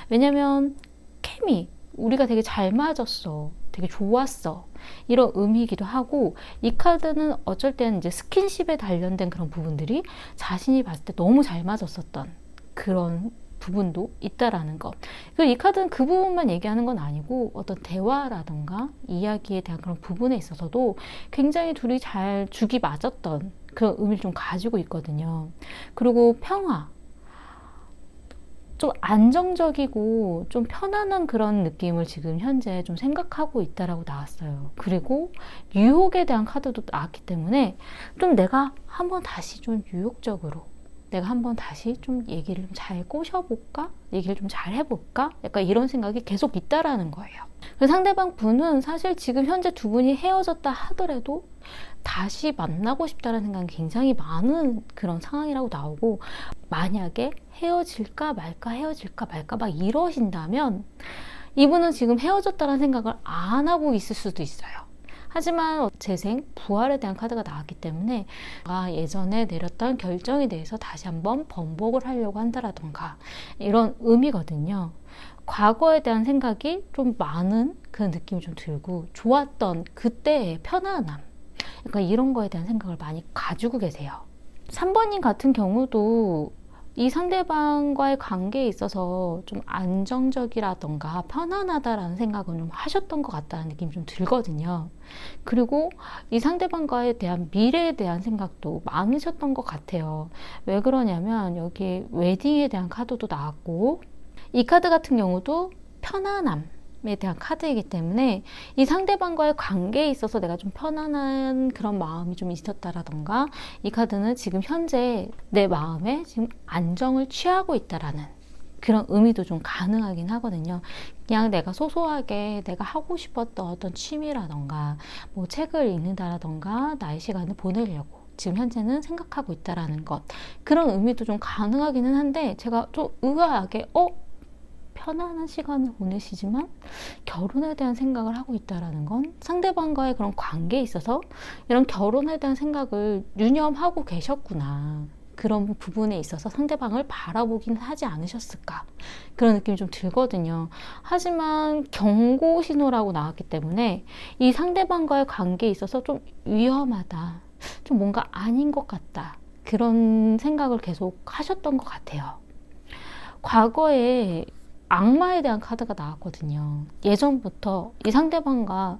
Speaker 1: 왜냐면 케미, 우리가 되게 잘 맞았어, 되게 좋았어, 이런 의미이기도 하고, 이 카드는 어쩔 때는 이제 스킨십에 관련된 그런 부분들이 자신이 봤을 때 너무 잘 맞았었던 그런 부분도 있다라는 것. 이 카드는 그 부분만 얘기하는 건 아니고 어떤 대화라던가 이야기에 대한 그런 부분에 있어서도 굉장히 둘이 잘 죽이 맞았던 그런 의미를 좀 가지고 있거든요. 그리고 평화, 좀 안정적이고 좀 편안한 그런 느낌을 지금 현재 좀 생각하고 있다라고 나왔어요. 그리고 유혹에 대한 카드도 나왔기 때문에 좀 내가 한번 다시 좀 유혹적으로, 내가 한번 다시 좀 얘기를 좀 잘 꼬셔볼까? 얘기를 좀 잘 해볼까? 약간 이런 생각이 계속 있다라는 거예요. 상대방 분은 사실 지금 현재 두 분이 헤어졌다 하더라도 다시 만나고 싶다는 생각이 굉장히 많은 그런 상황이라고 나오고, 만약에 헤어질까 말까 헤어질까 말까 막 이러신다면 이분은 지금 헤어졌다는 생각을 안 하고 있을 수도 있어요. 하지만 재생, 부활에 대한 카드가 나왔기 때문에 예전에 내렸던 결정에 대해서 다시 한번 번복을 하려고 한다라던가 이런 의미거든요. 과거에 대한 생각이 좀 많은 그런 느낌이 좀 들고 좋았던 그때의 편안함, 약간 이런 거에 대한 생각을 많이 가지고 계세요. 3번님 같은 경우도 이 상대방과의 관계에 있어서 좀 안정적이라던가 편안하다라는 생각은 좀 하셨던 것 같다는 느낌이 좀 들거든요. 그리고 이 상대방과에 대한 미래에 대한 생각도 많으셨던 것 같아요. 왜 그러냐면 여기 웨딩에 대한 카드도 나왔고, 이 카드 같은 경우도 편안함에 대한 카드이기 때문에 이 상대방과의 관계에 있어서 내가 좀 편안한 그런 마음이 좀 있었다라던가, 이 카드는 지금 현재 내 마음에 지금 안정을 취하고 있다라는 그런 의미도 좀 가능하긴 하거든요. 그냥 내가 소소하게 내가 하고 싶었던 어떤 취미라던가 뭐 책을 읽는다라던가 나의 시간을 보내려고 지금 현재는 생각하고 있다라는 것, 그런 의미도 좀 가능하기는 한데, 제가 좀 의아하게 편안한 시간을 보내시지만 결혼에 대한 생각을 하고 있다라는 건 상대방과의 그런 관계에 있어서 이런 결혼에 대한 생각을 유념하고 계셨구나, 그런 부분에 있어서 상대방을 바라보긴 하지 않으셨을까, 그런 느낌이 좀 들거든요. 하지만 경고 신호라고 나왔기 때문에 이 상대방과의 관계에 있어서 좀 위험하다, 좀 뭔가 아닌 것 같다, 그런 생각을 계속 하셨던 것 같아요. 과거에 악마에 대한 카드가 나왔거든요. 예전부터 이 상대방과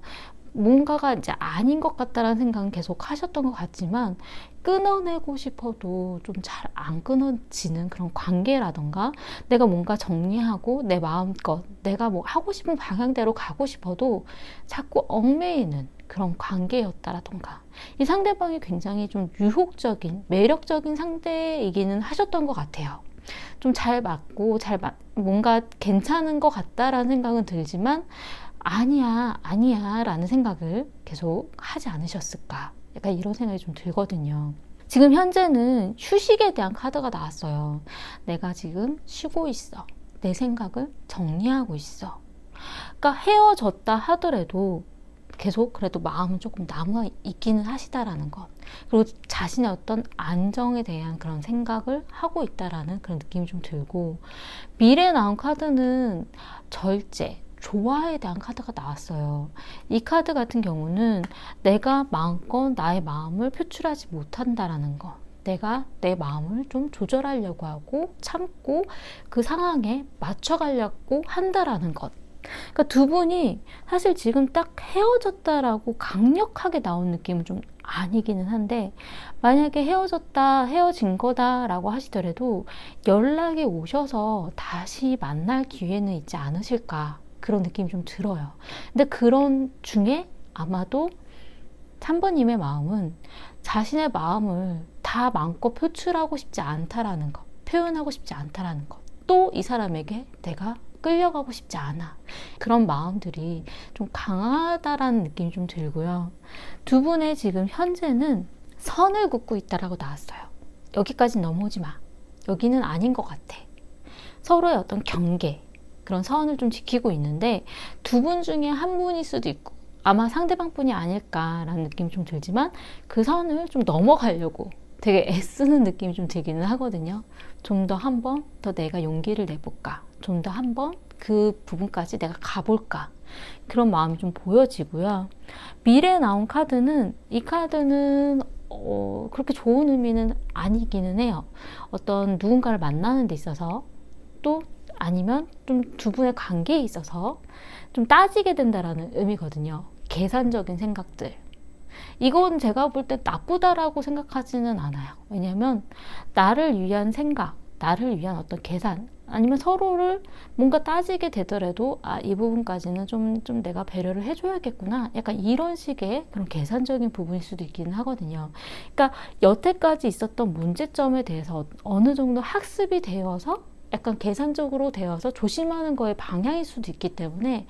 Speaker 1: 뭔가가 이제 아닌 것 같다라는 생각은 계속 하셨던 것 같지만, 끊어내고 싶어도 좀 잘 안 끊어지는 그런 관계라던가, 내가 뭔가 정리하고 내 마음껏 내가 뭐 하고 싶은 방향대로 가고 싶어도 자꾸 얽매이는 그런 관계였다라던가, 이 상대방이 굉장히 좀 유혹적인 매력적인 상대이기는 하셨던 것 같아요. 좀 잘 맞고 뭔가 괜찮은 것 같다라는 생각은 들지만 아니야 라는 생각을 계속 하지 않으셨을까, 약간 이런 생각이 좀 들거든요. 지금 현재는 휴식에 대한 카드가 나왔어요. 내가 지금 쉬고 있어, 내 생각을 정리하고 있어. 그러니까 헤어졌다 하더라도 계속 그래도 마음은 조금 남아 있기는 하시다라는 것, 그리고 자신의 어떤 안정에 대한 그런 생각을 하고 있다라는 그런 느낌이 좀 들고, 미래에 나온 카드는 절제, 조화에 대한 카드가 나왔어요. 이 카드 같은 경우는 내가 마음껏 나의 마음을 표출하지 못한다라는 것, 내가 내 마음을 좀 조절하려고 하고 참고 그 상황에 맞춰가려고 한다라는 것. 그러니까 두 분이 사실 지금 딱 헤어졌다라고 강력하게 나온 느낌은 좀 아니기는 한데, 만약에 헤어진 거다라고 하시더라도 연락이 오셔서 다시 만날 기회는 있지 않으실까, 그런 느낌이 좀 들어요. 근데 그런 중에 아마도 3번님의 마음은 자신의 마음을 다 마음껏 표출하고 싶지 않다라는 것, 표현하고 싶지 않다라는 것, 또 이 사람에게 내가 끌려가고 싶지 않아, 그런 마음들이 좀 강하다라는 느낌이 좀 들고요. 두 분의 지금 현재는 선을 긋고 있다라고 나왔어요. 여기까지 넘어오지 마, 여기는 아닌 것 같아, 서로의 어떤 경계, 그런 선을 좀 지키고 있는데, 두 분 중에 한 분일 수도 있고 아마 상대방뿐이 아닐까라는 느낌이 좀 들지만, 그 선을 좀 넘어가려고 되게 애쓰는 느낌이 좀 들기는 하거든요. 좀 더 한 번 더 내가 용기를 내볼까, 좀 더 한 번 그 부분까지 내가 가볼까, 그런 마음이 좀 보여지고요. 미래에 나온 카드는, 이 카드는 그렇게 좋은 의미는 아니기는 해요. 어떤 누군가를 만나는 데 있어서, 또 아니면 좀 두 분의 관계에 있어서 좀 따지게 된다라는 의미거든요. 계산적인 생각들. 이건 제가 볼 때 나쁘다라고 생각하지는 않아요. 왜냐하면 나를 위한 생각, 나를 위한 어떤 계산, 아니면 서로를 뭔가 따지게 되더라도 이 부분까지는 좀 내가 배려를 해줘야겠구나, 약간 이런 식의 그런 계산적인 부분일 수도 있기는 하거든요. 그러니까 여태까지 있었던 문제점에 대해서 어느 정도 학습이 되어서 약간 계산적으로 되어서 조심하는 거에 방향일 수도 있기 때문에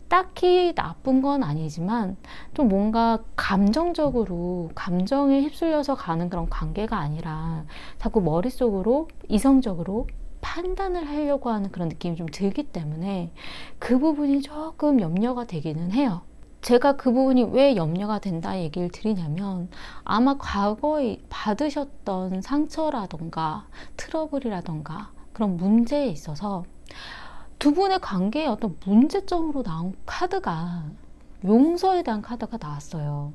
Speaker 1: 딱히 나쁜 건 아니지만, 좀 뭔가 감정적으로 감정에 휩쓸려서 가는 그런 관계가 아니라 자꾸 머릿속으로 이성적으로 판단을 하려고 하는 그런 느낌이 좀 들기 때문에 그 부분이 조금 염려가 되기는 해요. 제가 그 부분이 왜 염려가 된다 얘기를 드리냐면, 아마 과거에 받으셨던 상처라던가 트러블이라던가 그런 문제에 있어서 두 분의 관계에 어떤 문제점으로 나온 카드가 용서에 대한 카드가 나왔어요.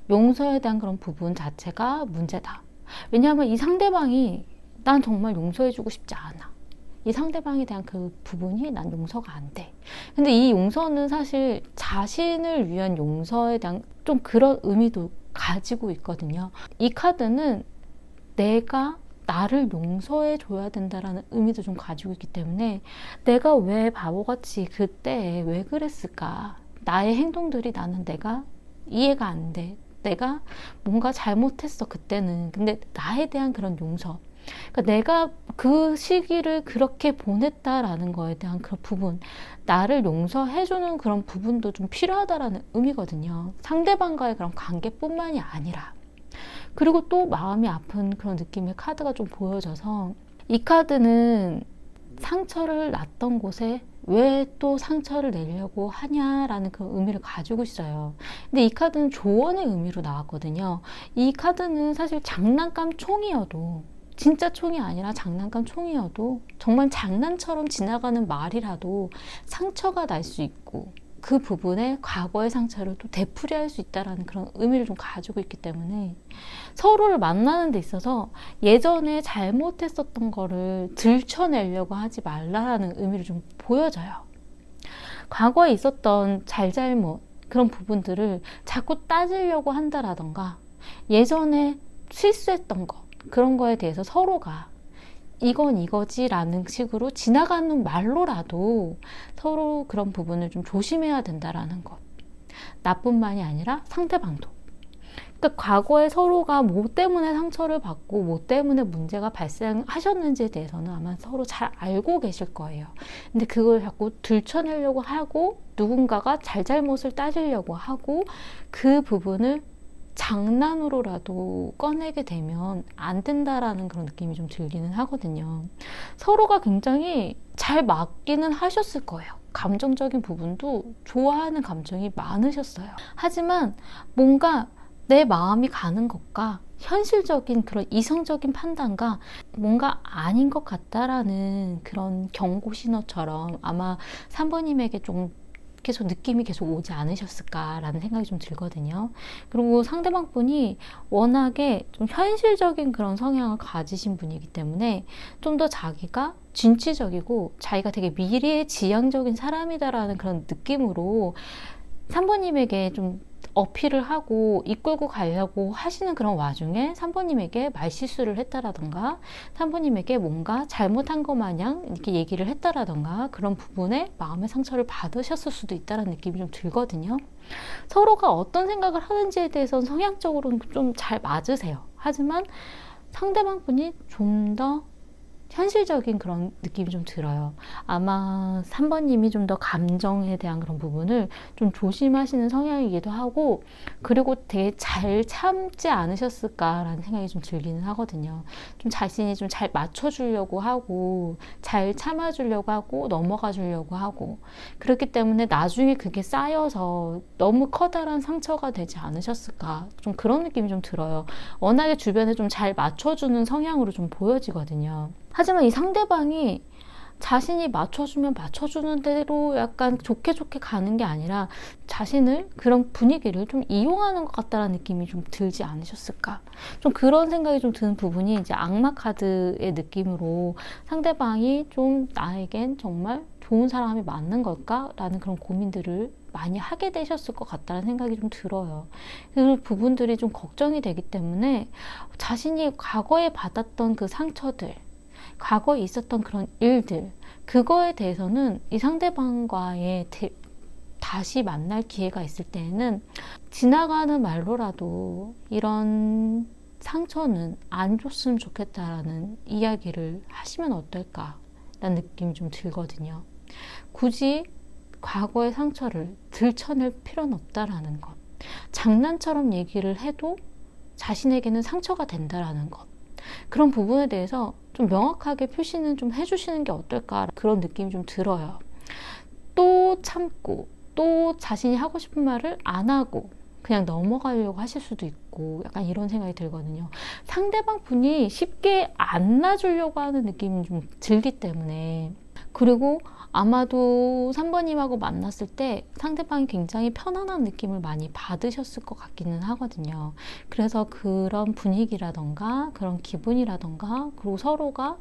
Speaker 1: 용서에 대한 그런 부분 자체가 문제다. 왜냐하면 이 상대방이 난 정말 용서해주고 싶지 않아. 이 상대방에 대한 그 부분이 난 용서가 안 돼. 근데 이 용서는 사실 자신을 위한 용서에 대한 좀 그런 의미도 가지고 있거든요. 이 카드는 내가 나를 용서해 줘야 된다라는 의미도 좀 가지고 있기 때문에 내가 왜 바보같이 그때 왜 그랬을까? 나의 행동들이 나는 내가 이해가 안 돼. 내가 뭔가 잘못했어 그때는. 근데 나에 대한 그런 용서, 그러니까 내가 그 시기를 그렇게 보냈다라는 거에 대한 그런 부분, 나를 용서해주는 그런 부분도 좀 필요하다라는 의미거든요. 상대방과의 그런 관계뿐만이 아니라. 그리고 또 마음이 아픈 그런 느낌의 카드가 좀 보여져서, 이 카드는 상처를 놨던 곳에 왜 또 상처를 내려고 하냐라는 그런 의미를 가지고 있어요. 근데 이 카드는 조언의 의미로 나왔거든요. 이 카드는 사실 장난감 총이어도, 진짜 총이 아니라 장난감 총이어도, 정말 장난처럼 지나가는 말이라도 상처가 날 수 있고, 그 부분에 과거의 상처를 또 되풀이할 수 있다는 그런 의미를 좀 가지고 있기 때문에, 서로를 만나는 데 있어서 예전에 잘못했었던 거를 들춰내려고 하지 말라라는 의미를 좀 보여져요. 과거에 있었던 잘잘못, 그런 부분들을 자꾸 따지려고 한다라던가, 예전에 실수했던 거, 그런 거에 대해서 서로가 이건 이거지 라는 식으로 지나가는 말로라도 서로 그런 부분을 좀 조심해야 된다라는 것. 나뿐만이 아니라 상대방도. 그러니까 과거에 서로가 뭐 때문에 상처를 받고 뭐 때문에 문제가 발생하셨는지에 대해서는 아마 서로 잘 알고 계실 거예요. 근데 그걸 자꾸 들춰내려고 하고, 누군가가 잘잘못을 따지려고 하고, 그 부분을 장난으로라도 꺼내게 되면 안 된다라는 그런 느낌이 좀 들기는 하거든요. 서로가 굉장히 잘 맞기는 하셨을 거예요. 감정적인 부분도 좋아하는 감정이 많으셨어요. 하지만 뭔가 내 마음이 가는 것과 현실적인 그런 이성적인 판단과 뭔가 아닌 것 같다라는 그런 경고 신호처럼 아마 3번님에게 좀 계속 느낌이 계속 오지 않으셨을까라는 생각이 좀 들거든요. 그리고 상대방 분이 워낙에 좀 현실적인 그런 성향을 가지신 분이기 때문에 좀 더 자기가 진취적이고 자기가 되게 미래지향적인 사람이다라는 그런 느낌으로 3번님에게 좀 어필을 하고 이끌고 가려고 하시는 그런 와중에 3번님에게 말실수를 했다라던가, 3번님에게 뭔가 잘못한 것 마냥 이렇게 얘기를 했다라던가, 그런 부분에 마음의 상처를 받으셨을 수도 있다는 느낌이 좀 들거든요. 서로가 어떤 생각을 하는지에 대해서는 성향적으로는 좀 잘 맞으세요. 하지만 상대방 분이 좀 더 현실적인 그런 느낌이 좀 들어요. 아마 3번님이 좀 더 감정에 대한 그런 부분을 좀 조심하시는 성향이기도 하고, 그리고 되게 잘 참지 않으셨을까라는 생각이 좀 들기는 하거든요. 좀 자신이 좀 잘 맞춰주려고 하고, 잘 참아주려고 하고, 넘어가 주려고 하고, 그렇기 때문에 나중에 그게 쌓여서 너무 커다란 상처가 되지 않으셨을까, 좀 그런 느낌이 좀 들어요. 워낙에 주변에 좀 잘 맞춰주는 성향으로 좀 보여지거든요. 하지만 이 상대방이 자신이 맞춰주면 맞춰주는 대로 약간 좋게 가는 게 아니라 자신을, 그런 분위기를 좀 이용하는 것 같다는 느낌이 좀 들지 않으셨을까? 좀 그런 생각이 좀 드는 부분이 이제 악마 카드의 느낌으로, 상대방이 좀 나에겐 정말 좋은 사람이 맞는 걸까? 라는 그런 고민들을 많이 하게 되셨을 것 같다는 생각이 좀 들어요. 그 부분들이 좀 걱정이 되기 때문에 자신이 과거에 받았던 그 상처들, 과거에 있었던 그런 일들, 그거에 대해서는 이 상대방과의 다시 만날 기회가 있을 때에는 지나가는 말로라도 이런 상처는 안 줬으면 좋겠다라는 이야기를 하시면 어떨까라는 느낌이 좀 들거든요. 굳이 과거의 상처를 들춰낼 필요는 없다라는 것. 장난처럼 얘기를 해도 자신에게는 상처가 된다라는 것. 그런 부분에 대해서 좀 명확하게 표시는 좀 해주시는 게 어떨까, 그런 느낌이 좀 들어요. 또 참고, 또 자신이 하고 싶은 말을 안 하고 그냥 넘어가려고 하실 수도 있고, 약간 이런 생각이 들거든요. 상대방 분이 쉽게 안 놔주려고 하는 느낌이 좀 들기 때문에 그리고 아마도 3번님하고 만났을 때 상대방이 굉장히 편안한 느낌을 많이 받으셨을 것 같기는 하거든요. 그래서 그런 분위기라던가 그런 기분이라던가 그리고 서로가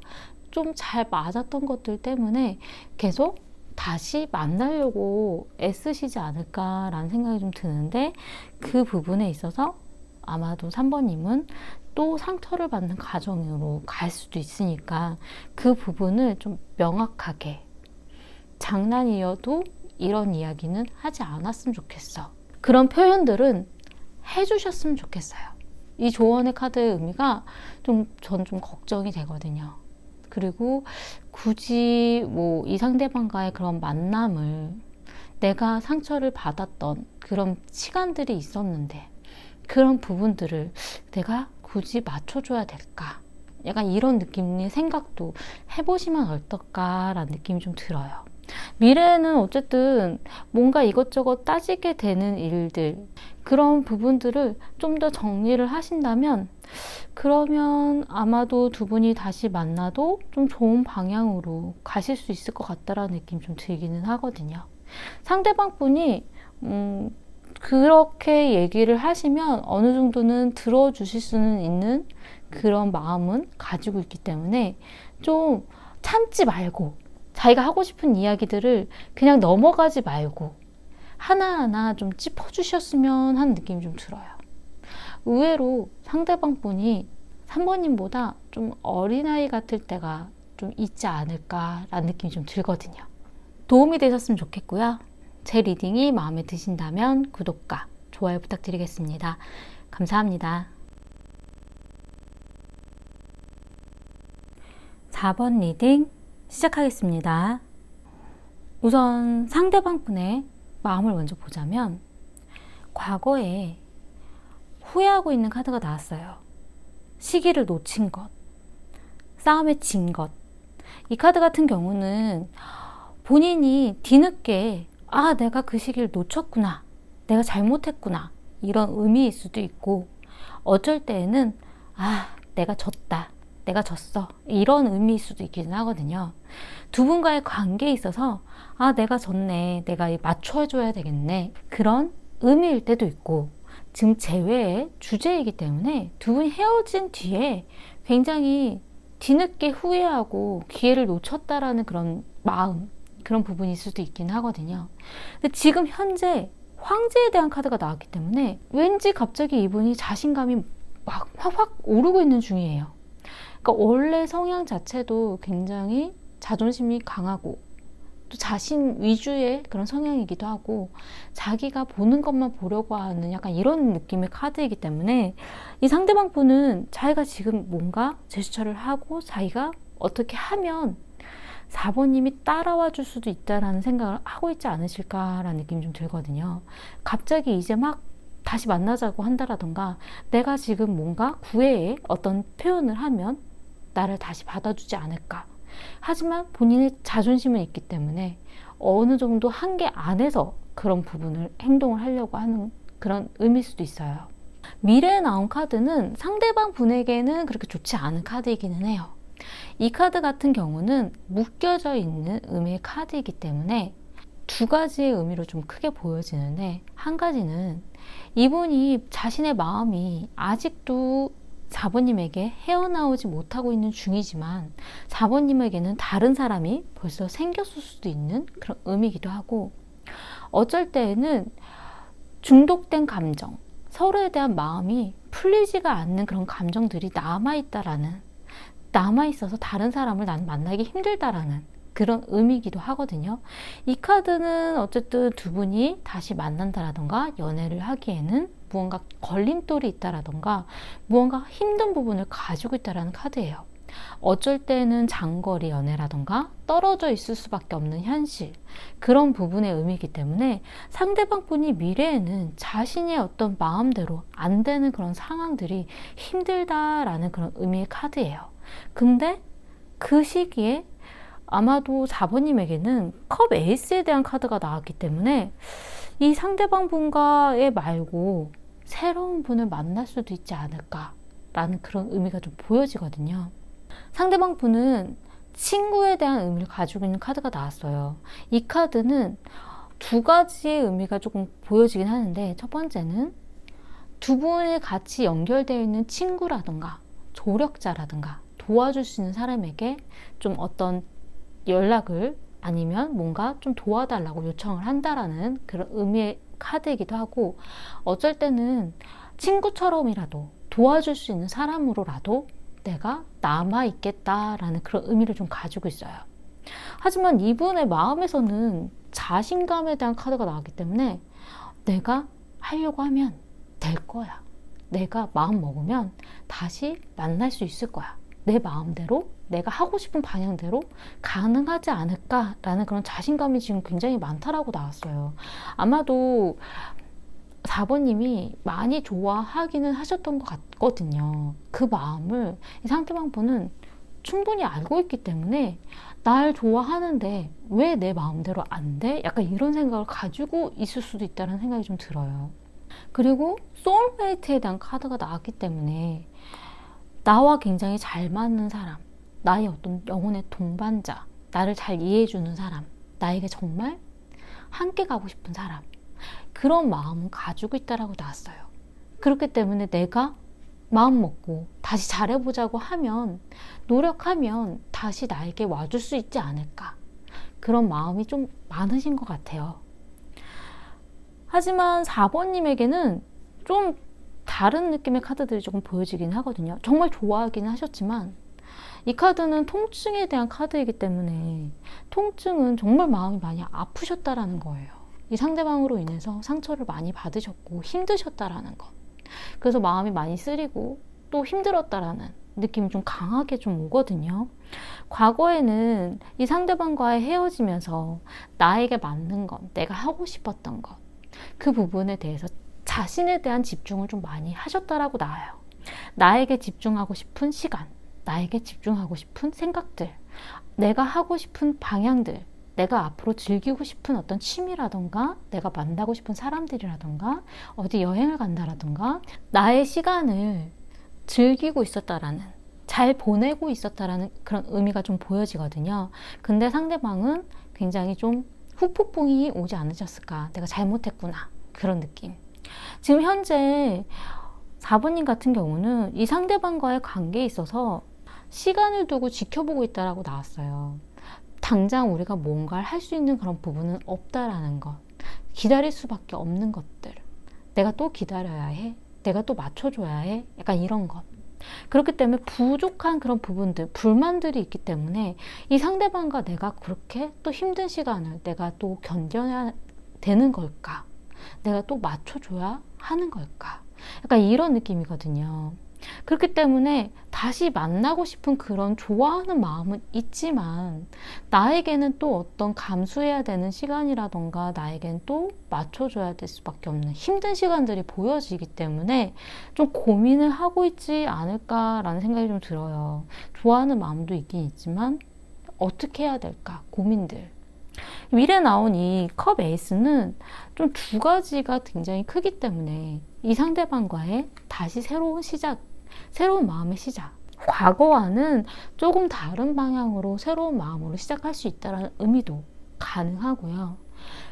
Speaker 1: 좀 잘 맞았던 것들 때문에 계속 다시 만나려고 애쓰시지 않을까라는 생각이 좀 드는데, 그 부분에 있어서 아마도 3번님은 또 상처를 받는 과정으로 갈 수도 있으니까 그 부분을 좀 명확하게, 장난이어도 이런 이야기는 하지 않았으면 좋겠어, 그런 표현들은 해주셨으면 좋겠어요. 이 조언의 카드의 의미가 전 좀 걱정이 되거든요. 그리고 굳이 뭐 이 상대방과의 그런 만남을, 내가 상처를 받았던 그런 시간들이 있었는데 그런 부분들을 내가 굳이 맞춰줘야 될까? 약간 이런 느낌의 생각도 해보시면 어떨까라는 느낌이 좀 들어요. 미래에는 어쨌든 뭔가 이것저것 따지게 되는 일들, 그런 부분들을 좀 더 정리를 하신다면, 그러면 아마도 두 분이 다시 만나도 좀 좋은 방향으로 가실 수 있을 것 같다라는 느낌이 좀 들기는 하거든요. 상대방 분이 그렇게 얘기를 하시면 어느 정도는 들어주실 수는 있는 그런 마음은 가지고 있기 때문에 좀 참지 말고, 자기가 하고 싶은 이야기들을 그냥 넘어가지 말고 하나하나 좀 짚어주셨으면 하는 느낌이 좀 들어요. 의외로 상대방 분이 3번님보다 좀 어린아이 같을 때가 좀 있지 않을까라는 느낌이 좀 들거든요. 도움이 되셨으면 좋겠고요. 제 리딩이 마음에 드신다면 구독과 좋아요 부탁드리겠습니다. 감사합니다. 4번 리딩 시작하겠습니다. 우선 상대방 분의 마음을 먼저 보자면, 과거에 후회하고 있는 카드가 나왔어요. 시기를 놓친 것, 싸움에 진 것. 이 카드 같은 경우는 본인이 뒤늦게 내가 그 시기를 놓쳤구나, 내가 잘못했구나, 이런 의미일 수도 있고, 어쩔 때에는 내가 졌다, 내가 졌어, 이런 의미일 수도 있기는 하거든요. 두 분과의 관계에 있어서 내가 졌네, 내가 맞춰줘야 되겠네, 그런 의미일 때도 있고, 지금 제외의 주제이기 때문에 두 분이 헤어진 뒤에 굉장히 뒤늦게 후회하고 기회를 놓쳤다라는 그런 마음, 그런 부분일 수도 있긴 하거든요. 근데 지금 현재 황제에 대한 카드가 나왔기 때문에 왠지 갑자기 이분이 자신감이 막 확 오르고 있는 중이에요. 그러니까 원래 성향 자체도 굉장히 자존심이 강하고 또 자신 위주의 그런 성향이기도 하고, 자기가 보는 것만 보려고 하는 약간 이런 느낌의 카드이기 때문에 이 상대방 분은 자기가 지금 뭔가 제스처를 하고 자기가 어떻게 하면 4번님이 따라와 줄 수도 있다라는 생각을 하고 있지 않으실까라는 느낌이 좀 들거든요. 갑자기 이제 막 다시 만나자고 한다라던가, 내가 지금 뭔가 구애의 어떤 표현을 하면 나를 다시 받아주지 않을까. 하지만 본인의 자존심은 있기 때문에 어느 정도 한계 안에서 그런 부분을 행동을 하려고 하는 그런 의미일 수도 있어요. 미래에 나온 카드는 상대방 분에게는 그렇게 좋지 않은 카드이기는 해요. 이 카드 같은 경우는 묶여져 있는 의미의 카드이기 때문에 두 가지의 의미로 좀 크게 보여지는데, 한 가지는 이분이 자신의 마음이 아직도 4번님에게 헤어나오지 못하고 있는 중이지만 4번님에게는 다른 사람이 벌써 생겼을 수도 있는 그런 의미이기도 하고, 어쩔 때에는 중독된 감정, 서로에 대한 마음이 풀리지가 않는 그런 감정들이 남아있어서 다른 사람을 나는 만나기 힘들다라는 그런 의미이기도 하거든요. 이 카드는 어쨌든 두 분이 다시 만난다라던가 연애를 하기에는 무언가 걸림돌이 있다라던가 무언가 힘든 부분을 가지고 있다라는 카드예요. 어쩔 때는 장거리 연애라던가 떨어져 있을 수밖에 없는 현실, 그런 부분의 의미이기 때문에 상대방 분이 미래에는 자신의 어떤 마음대로 안 되는 그런 상황들이 힘들다라는 그런 의미의 카드예요. 근데 그 시기에 아마도 4번님에게는 컵 에이스에 대한 카드가 나왔기 때문에 이 상대방 분과의 말고 새로운 분을 만날 수도 있지 않을까라는 그런 의미가 좀 보여지거든요. 상대방 분은 친구에 대한 의미를 가지고 있는 카드가 나왔어요. 이 카드는 두 가지의 의미가 조금 보여지긴 하는데, 첫 번째는 두 분이 같이 연결되어 있는 친구라든가 조력자라든가 도와줄 수 있는 사람에게 좀 어떤 연락을 아니면 뭔가 좀 도와달라고 요청을 한다라는 그런 의미의 카드이기도 하고, 어쩔 때는 친구처럼이라도 도와줄 수 있는 사람으로라도 내가 남아있겠다라는 그런 의미를 좀 가지고 있어요. 하지만 이분의 마음에서는 자신감에 대한 카드가 나왔기 때문에 내가 하려고 하면 될 거야. 내가 마음 먹으면 다시 만날 수 있을 거야. 내 마음대로 내가 하고 싶은 방향대로 가능하지 않을까라는 그런 자신감이 지금 굉장히 많다라고 나왔어요. 아마도 4번님이 많이 좋아하기는 하셨던 것 같거든요. 그 마음을 이 상대방 분은 충분히 알고 있기 때문에 날 좋아하는데 왜 내 마음대로 안 돼? 약간 이런 생각을 가지고 있을 수도 있다는 생각이 좀 들어요. 그리고 소울메이트에 대한 카드가 나왔기 때문에 나와 굉장히 잘 맞는 사람, 나의 어떤 영혼의 동반자, 나를 잘 이해해주는 사람, 나에게 정말 함께 가고 싶은 사람, 그런 마음은 가지고 있다라고 나왔어요. 그렇기 때문에 내가 마음 먹고 다시 잘해보자고 하면, 노력하면 다시 나에게 와줄 수 있지 않을까, 그런 마음이 좀 많으신 것 같아요. 하지만 4번님에게는 좀 다른 느낌의 카드들이 조금 보여지긴 하거든요. 정말 좋아하긴 하셨지만 이 카드는 통증에 대한 카드이기 때문에 통증은 정말 마음이 많이 아프셨다라는 거예요. 이 상대방으로 인해서 상처를 많이 받으셨고 힘드셨다라는 것. 그래서 마음이 많이 쓰리고 또 힘들었다라는 느낌이 좀 강하게 좀 오거든요. 과거에는 이 상대방과의 헤어지면서 나에게 맞는 것, 내가 하고 싶었던 것, 그 부분에 대해서 자신에 대한 집중을 좀 많이 하셨다라고 나와요. 나에게 집중하고 싶은 시간, 나에게 집중하고 싶은 생각들, 내가 하고 싶은 방향들, 내가 앞으로 즐기고 싶은 어떤 취미라던가 내가 만나고 싶은 사람들이라던가 어디 여행을 간다라던가 나의 시간을 즐기고 있었다라는, 잘 보내고 있었다라는 그런 의미가 좀 보여지거든요. 근데 상대방은 굉장히 좀 후폭풍이 오지 않으셨을까, 내가 잘못했구나, 그런 느낌. 지금 현재 4번님 같은 경우는 이 상대방과의 관계에 있어서 시간을 두고 지켜보고 있다라고 나왔어요. 당장 우리가 뭔가를 할 수 있는 그런 부분은 없다라는 것, 기다릴 수밖에 없는 것들, 내가 또 기다려야 해, 내가 또 맞춰줘야 해, 약간 이런 것. 그렇기 때문에 부족한 그런 부분들, 불만들이 있기 때문에 이 상대방과 내가 그렇게 또 힘든 시간을 내가 또 견뎌야 되는 걸까, 내가 또 맞춰줘야 하는 걸까, 약간 이런 느낌이거든요. 그렇기 때문에 다시 만나고 싶은 그런 좋아하는 마음은 있지만 나에게는 또 어떤 감수해야 되는 시간이라던가 나에겐 또 맞춰줘야 될 수밖에 없는 힘든 시간들이 보여지기 때문에 좀 고민을 하고 있지 않을까라는 생각이 좀 들어요. 좋아하는 마음도 있긴 있지만 어떻게 해야 될까, 고민들. 위에 나온 이 컵 에이스는 좀 두 가지가 굉장히 크기 때문에 이 상대방과의 다시 새로운 시작, 새로운 마음의 시작, 과거와는 조금 다른 방향으로 새로운 마음으로 시작할 수 있다는 의미도 가능하고요.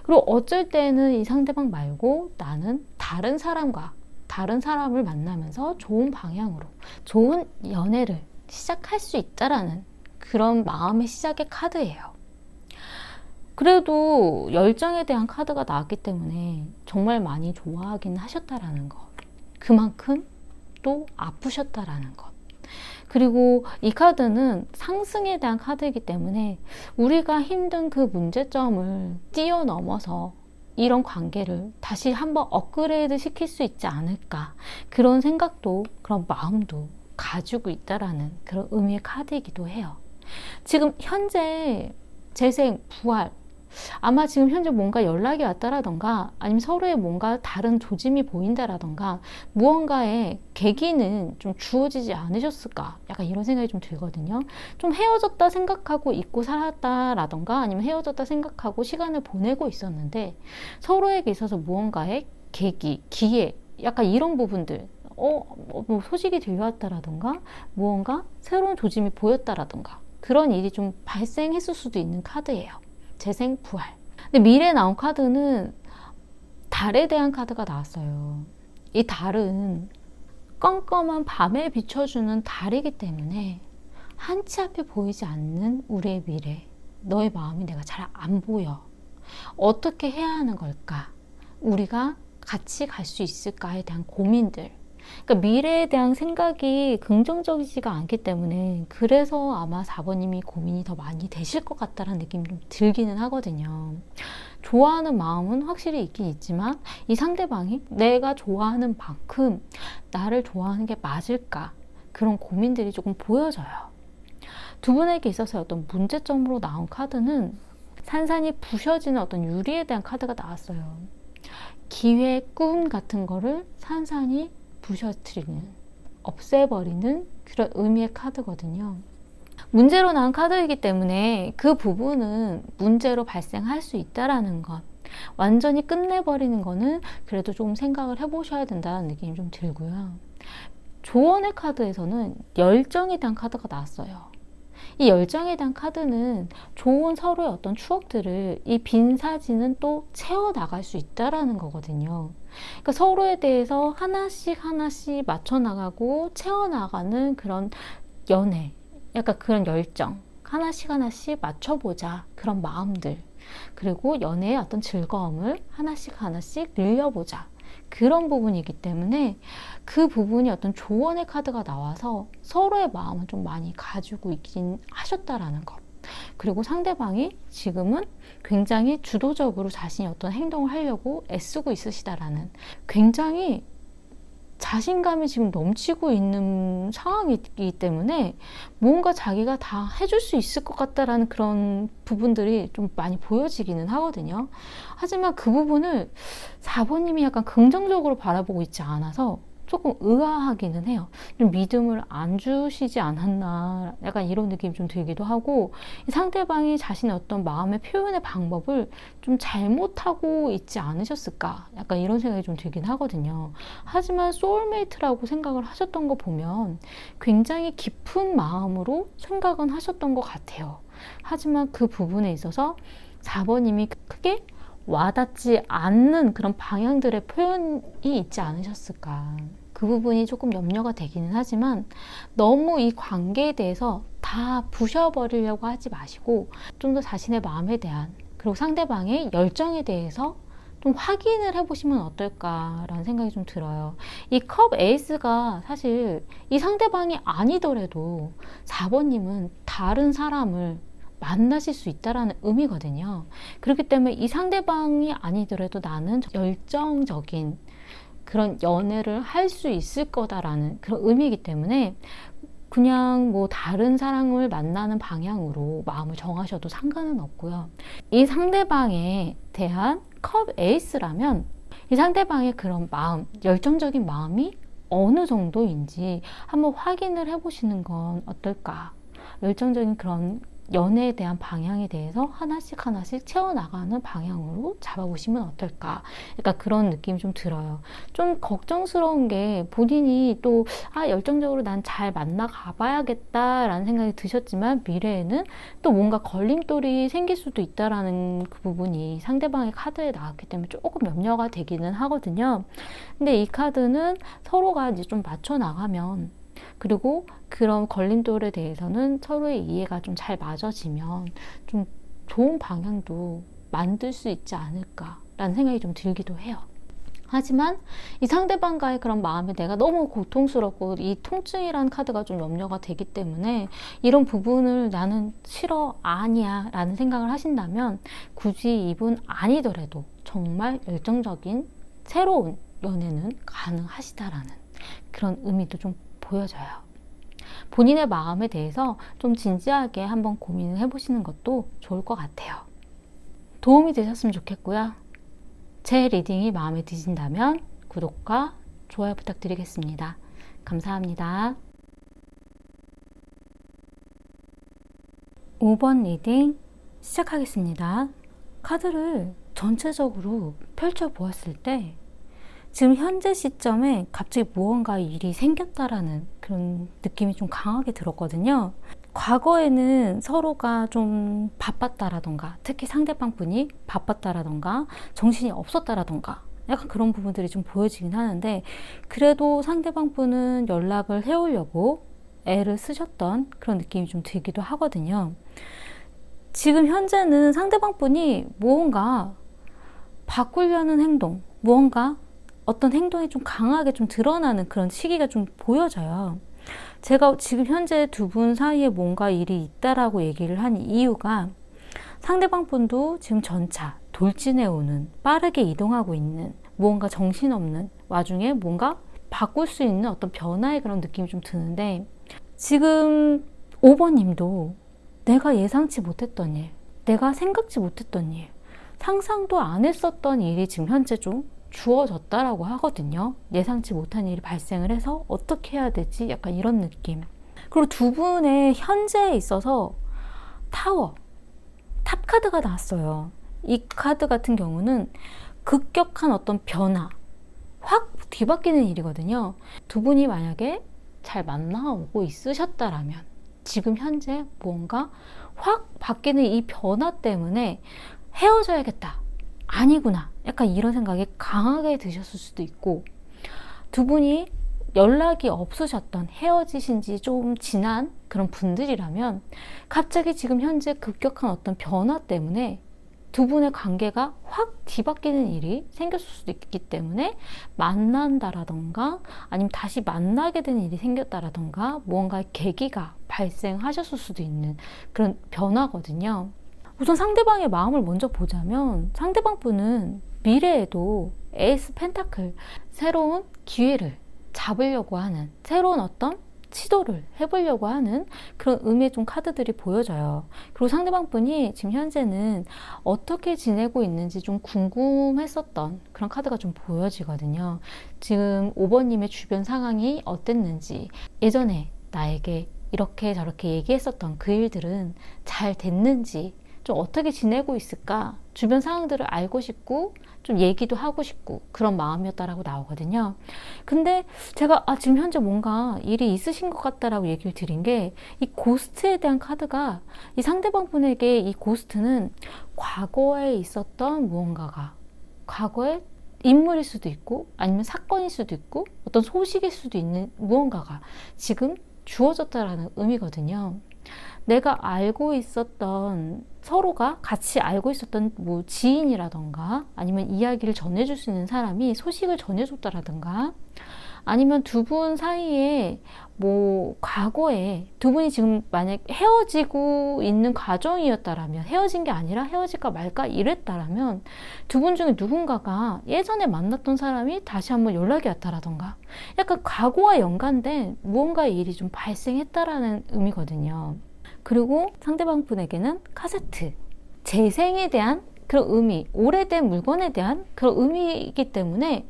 Speaker 1: 그리고 어쩔 때는 이 상대방 말고 나는 다른 사람과 다른 사람을 만나면서 좋은 방향으로 좋은 연애를 시작할 수 있다라는 그런 마음의 시작의 카드예요. 그래도 열정에 대한 카드가 나왔기 때문에 정말 많이 좋아하긴 하셨다라는 것, 그만큼 또 아프셨다라는 것. 그리고 이 카드는 상승에 대한 카드이기 때문에 우리가 힘든 그 문제점을 뛰어넘어서 이런 관계를 다시 한번 업그레이드 시킬 수 있지 않을까, 그런 생각도 그런 마음도 가지고 있다라는 그런 의미의 카드이기도 해요. 지금 현재 재생, 부활, 아마 지금 현재 뭔가 연락이 왔다라던가 아니면 서로의 뭔가 다른 조짐이 보인다라던가 무언가의 계기는 좀 주어지지 않으셨을까, 약간 이런 생각이 좀 들거든요. 좀 헤어졌다 생각하고 잊고 살았다라던가 아니면 헤어졌다 생각하고 시간을 보내고 있었는데 서로에게 있어서 무언가의 계기, 기회, 약간 이런 부분들, 뭐 소식이 들려왔다라던가 무언가 새로운 조짐이 보였다라던가 그런 일이 좀 발생했을 수도 있는 카드예요. 재생, 부활. 근데 미래에 나온 카드는 달에 대한 카드가 나왔어요. 이 달은 껌껌한 밤에 비춰주는 달이기 때문에 한치 앞에 보이지 않는 우리의 미래, 너의 마음이 내가 잘 안 보여. 어떻게 해야 하는 걸까? 우리가 같이 갈 수 있을까에 대한 고민들. 그러니까 미래에 대한 생각이 긍정적이지가 않기 때문에 그래서 아마 4번님이 고민이 더 많이 되실 것 같다는 느낌이 좀 들기는 하거든요. 좋아하는 마음은 확실히 있긴 있지만 이 상대방이 내가 좋아하는 만큼 나를 좋아하는 게 맞을까? 그런 고민들이 조금 보여져요. 두 분에게 있어서 어떤 문제점으로 나온 카드는 산산이 부셔지는 어떤 유리에 대한 카드가 나왔어요. 기회, 꿈 같은 거를 산산이 부셔뜨리는, 없애버리는 그런 의미의 카드거든요. 문제로 나온 카드이기 때문에 그 부분은 문제로 발생할 수 있다라는 것, 완전히 끝내버리는 거는 그래도 조금 생각을 해보셔야 된다는 느낌이 좀 들고요. 조언의 카드에서는 열정에 대한 카드가 나왔어요. 이 열정에 대한 카드는 좋은 서로의 어떤 추억들을 이 빈 사진은 또 채워나갈 수 있다라는 거거든요. 그러니까 서로에 대해서 하나씩 하나씩 맞춰나가고 채워나가는 그런 연애, 약간 그런 열정, 하나씩 하나씩 맞춰보자 그런 마음들, 그리고 연애의 어떤 즐거움을 하나씩 하나씩 늘려보자 그런 부분이기 때문에 그 부분이 어떤 조언의 카드가 나와서 서로의 마음을 좀 많이 가지고 있긴 하셨다라는 것. 그리고 상대방이 지금은 굉장히 주도적으로 자신이 어떤 행동을 하려고 애쓰고 있으시다라는, 굉장히 자신감이 지금 넘치고 있는 상황이기 때문에 뭔가 자기가 다 해줄 수 있을 것 같다라는 그런 부분들이 좀 많이 보여지기는 하거든요. 하지만 그 부분을 4번님이 약간 긍정적으로 바라보고 있지 않아서 조금 의아하기는 해요. 좀 믿음을 안 주시지 않았나, 약간 이런 느낌이 좀 들기도 하고, 상대방이 자신의 어떤 마음의 표현의 방법을 좀 잘못하고 있지 않으셨을까, 약간 이런 생각이 좀 들긴 하거든요. 하지만 소울메이트라고 생각을 하셨던 거 보면 굉장히 깊은 마음으로 생각은 하셨던 것 같아요. 하지만 그 부분에 있어서 4번님이 크게 와닿지 않는 그런 방향들의 표현이 있지 않으셨을까. 그 부분이 조금 염려가 되기는 하지만 너무 이 관계에 대해서 다 부셔버리려고 하지 마시고 좀 더 자신의 마음에 대한, 그리고 상대방의 열정에 대해서 좀 확인을 해보시면 어떨까라는 생각이 좀 들어요. 이 컵 에이스가 사실 이 상대방이 아니더라도 4번님은 다른 사람을 만나실 수 있다라는 의미거든요. 그렇기 때문에 이 상대방이 아니더라도 나는 열정적인 그런 연애를 할 수 있을 거다라는 그런 의미이기 때문에 그냥 뭐 다른 사람을 만나는 방향으로 마음을 정하셔도 상관은 없고요. 이 상대방에 대한 컵 에이스라면 이 상대방의 그런 마음, 열정적인 마음이 어느 정도인지 한번 확인을 해보시는 건 어떨까. 열정적인 그런 연애에 대한 방향에 대해서 하나씩 하나씩 채워나가는 방향으로 잡아보시면 어떨까. 약간 그런 느낌이 좀 들어요. 좀 걱정스러운 게 본인이 또 열정적으로 난 잘 만나가 봐야겠다라는 생각이 드셨지만 미래에는 또 뭔가 걸림돌이 생길 수도 있다라는 그 부분이 상대방의 카드에 나왔기 때문에 조금 염려가 되기는 하거든요. 근데 이 카드는 서로가 이제 좀 맞춰나가면, 그리고 그런 걸림돌에 대해서는 서로의 이해가 좀 잘 맞아지면 좀 좋은 방향도 만들 수 있지 않을까라는 생각이 좀 들기도 해요. 하지만 이 상대방과의 그런 마음에 내가 너무 고통스럽고 이 통증이라는 카드가 좀 염려가 되기 때문에 이런 부분을 나는 싫어, 아니야 라는 생각을 하신다면 굳이 이분 아니더라도 정말 열정적인 새로운 연애는 가능하시다라는 그런 의미도 좀 보여져요. 본인의 마음에 대해서 좀 진지하게 한번 고민을 해보시는 것도 좋을 것 같아요. 도움이 되셨으면 좋겠고요. 제 리딩이 마음에 드신다면 구독과 좋아요 부탁드리겠습니다. 감사합니다. 5번 리딩 시작하겠습니다. 카드를 전체적으로 펼쳐보았을 때 지금 현재 시점에 갑자기 무언가 일이 생겼다라는 그런 느낌이 좀 강하게 들었거든요. 과거에는 서로가 좀 바빴다라던가, 특히 상대방 분이 바빴다라던가, 정신이 없었다라던가, 약간 그런 부분들이 좀 보여지긴 하는데, 그래도 상대방 분은 연락을 해오려고 애를 쓰셨던 그런 느낌이 좀 들기도 하거든요. 지금 현재는 상대방 분이 무언가 바꾸려는 행동, 무언가 어떤 행동이 좀 강하게 좀 드러나는 그런 시기가 좀 보여져요. 제가 지금 현재 두 분 사이에 뭔가 일이 있다라고 얘기를 한 이유가, 상대방 분도 지금 전차, 돌진해 오는, 빠르게 이동하고 있는, 무언가 정신없는 와중에 뭔가 바꿀 수 있는 어떤 변화의 그런 느낌이 좀 드는데, 지금 5번 님도 내가 예상치 못했던 일, 내가 생각지 못했던 일, 상상도 안 했었던 일이 지금 현재 좀 주어졌다라고 하거든요. 예상치 못한 일이 발생을 해서 어떻게 해야 되지? 약간 이런 느낌. 그리고 두 분의 현재에 있어서 타워, 탑 카드가 나왔어요. 이 카드 같은 경우는 급격한 어떤 변화, 확 뒤바뀌는 일이거든요. 두 분이 만약에 잘 만나오고 있으셨다라면 지금 현재 뭔가 확 바뀌는 이 변화 때문에 헤어져야겠다, 아니구나, 약간 이런 생각이 강하게 드셨을 수도 있고, 두 분이 연락이 없으셨던, 헤어지신 지 좀 지난 그런 분들이라면 갑자기 지금 현재 급격한 어떤 변화 때문에 두 분의 관계가 확 뒤바뀌는 일이 생겼을 수도 있기 때문에 만난다라던가 아니면 다시 만나게 되는 일이 생겼다라던가 무언가의 계기가 발생하셨을 수도 있는 그런 변화거든요. 우선 상대방의 마음을 먼저 보자면, 상대방 분은 미래에도 에이스 펜타클, 새로운 기회를 잡으려고 하는, 새로운 어떤 시도를 해보려고 하는 그런 의미의 좀 카드들이 보여져요. 그리고 상대방 분이 지금 현재는 어떻게 지내고 있는지 좀 궁금했었던 그런 카드가 좀 보여지거든요. 지금 5번님의 주변 상황이 어땠는지, 예전에 나에게 이렇게 저렇게 얘기했었던 그 일들은 잘 됐는지, 좀 어떻게 지내고 있을까, 주변 상황들을 알고 싶고 좀 얘기도 하고 싶고 그런 마음이었다라고 나오거든요. 근데 제가 지금 현재 뭔가 일이 있으신 것 같다라고 얘기를 드린 게, 이 고스트에 대한 카드가, 이 상대방 분에게 이 고스트는 과거에 있었던 무언가가, 과거에 인물일 수도 있고 아니면 사건일 수도 있고 어떤 소식일 수도 있는 무언가가 지금 주어졌다라는 의미거든요. 내가 알고 있었던, 서로가 같이 알고 있었던 뭐 지인이라던가 아니면 이야기를 전해줄 수 있는 사람이 소식을 전해줬다라던가, 아니면 두 분 사이에 뭐 과거에 두 분이 지금 만약 헤어지고 있는 과정이었다라면, 헤어진 게 아니라 헤어질까 말까 이랬다라면 두 분 중에 누군가가 예전에 만났던 사람이 다시 한번 연락이 왔다라던가, 약간 과거와 연관된 무언가의 일이 좀 발생했다라는 의미거든요. 그리고 상대방 분에게는 카세트, 재생에 대한 그런 의미, 오래된 물건에 대한 그런 의미이기 때문에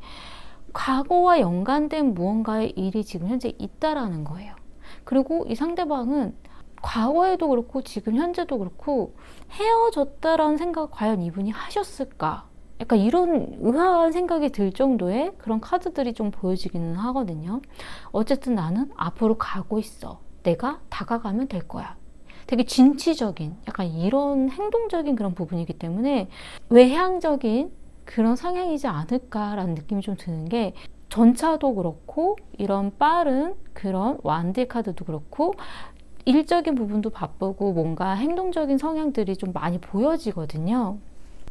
Speaker 1: 과거와 연관된 무언가의 일이 지금 현재 있다라는 거예요. 그리고 이 상대방은 과거에도 그렇고 지금 현재도 그렇고 헤어졌다라는 생각을 과연 이분이 하셨을까? 약간 이런 의아한 생각이 들 정도의 그런 카드들이 좀 보여지기는 하거든요. 어쨌든 나는 앞으로 가고 있어. 내가 다가가면 될 거야. 되게 진취적인, 약간 이런 행동적인 그런 부분이기 때문에 외향적인 그런 성향이지 않을까라는 느낌이 좀 드는 게, 전차도 그렇고 이런 빠른 그런 완딜 카드도 그렇고 일적인 부분도 바쁘고 뭔가 행동적인 성향들이 좀 많이 보여지거든요.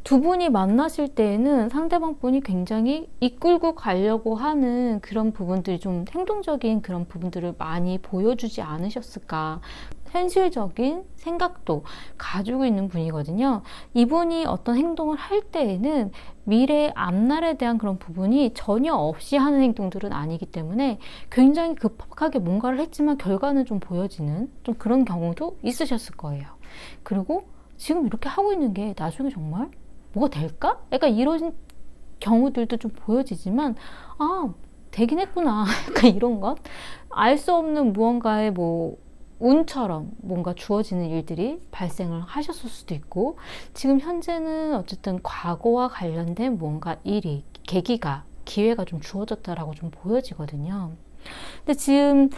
Speaker 1: 두 분이 만나실 때에는 상대방 분이 굉장히 이끌고 가려고 하는 그런 부분들이, 좀 행동적인 그런 부분들을 많이 보여주지 않으셨을까. 현실적인 생각도 가지고 있는 분이거든요. 이분이 어떤 행동을 할 때에는 미래의 앞날에 대한 그런 부분이 전혀 없이 하는 행동들은 아니기 때문에 굉장히 급하게 뭔가를 했지만 결과는 좀 보여지는 좀 그런 경우도 있으셨을 거예요. 그리고 지금 이렇게 하고 있는 게 나중에 정말 뭐가 될까? 약간 이런 경우들도 좀 보여지지만, 되긴 했구나. 약간 이런 것? 알 수 없는 무언가의 뭐 운처럼 뭔가 주어지는 일들이 발생을 하셨을 수도 있고, 지금 현재는 어쨌든 과거와 관련된 뭔가 일이, 계기가, 기회가 좀 주어졌다라고 좀 보여지거든요. 근데 지금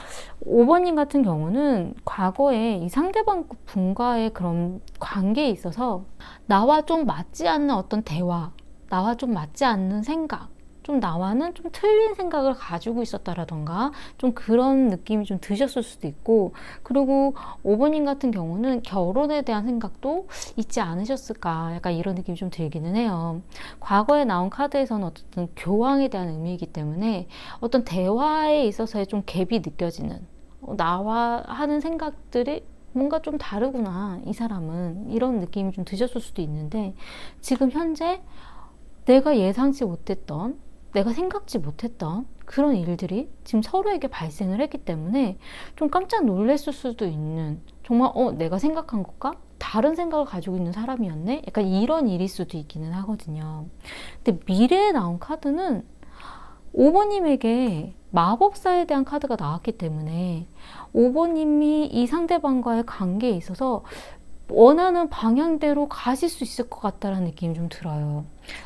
Speaker 1: 5번님 같은 경우는 과거에 이 상대방 분과의 그런 관계에 있어서 나와 좀 맞지 않는 어떤 대화, 나와 좀 맞지 않는 생각, 좀 나와는 좀 틀린 생각을 가지고 있었다라던가 좀 그런 느낌이 좀 드셨을 수도 있고, 그리고 5번님 같은 경우는 결혼에 대한 생각도 있지 않으셨을까, 약간 이런 느낌이 좀 들기는 해요. 과거에 나온 카드에서는 어쨌든 교황에 대한 의미이기 때문에 어떤 대화에 있어서의 좀 갭이 느껴지는, 나와 하는 생각들이 뭔가 좀 다르구나, 이 사람은, 이런 느낌이 좀 드셨을 수도 있는데, 지금 현재 내가 예상치 못했던, 내가 생각지 못했던 그런 일들이 지금 서로에게 발생을 했기 때문에 좀 깜짝 놀랐을 수도 있는, 정말 내가 생각한 것과 다른 생각을 가지고 있는 사람이었네? 약간 이런 일일 수도 있기는 하거든요. 근데 미래에 나온 카드는 5번님에게 마법사에 대한 카드가 나왔기 때문에 5번님이 이 상대방과의 관계에 있어서 원하는 방향대로 가실 수 있을 것 같다는 느낌이 좀 들어요.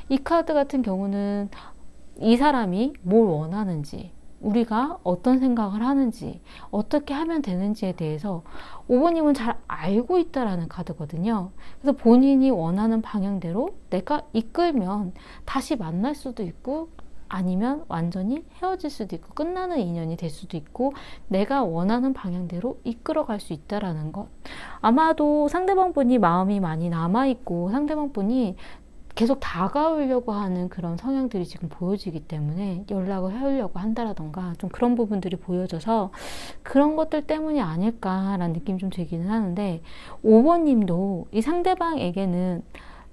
Speaker 1: 이 카드 같은 경우는 이 사람이 뭘 원하는지, 우리가 어떤 생각을 하는지, 어떻게 하면 되는지에 대해서 5번님은 잘 알고 있다라는 카드거든요. 그래서 본인이 원하는 방향대로 내가 이끌면 다시 만날 수도 있고, 아니면 완전히 헤어질 수도 있고 끝나는 인연이 될 수도 있고, 내가 원하는 방향대로 이끌어갈 수 있다라는 것. 아마도 상대방 분이 마음이 많이 남아있고 상대방 분이 계속 다가오려고 하는 그런 성향들이 지금 보여지기 때문에 연락을 해오려고 한다라던가 좀 그런 부분들이 보여져서 그런 것들 때문이 아닐까라는 느낌이 좀 들기는 하는데, 5번님도 이 상대방에게는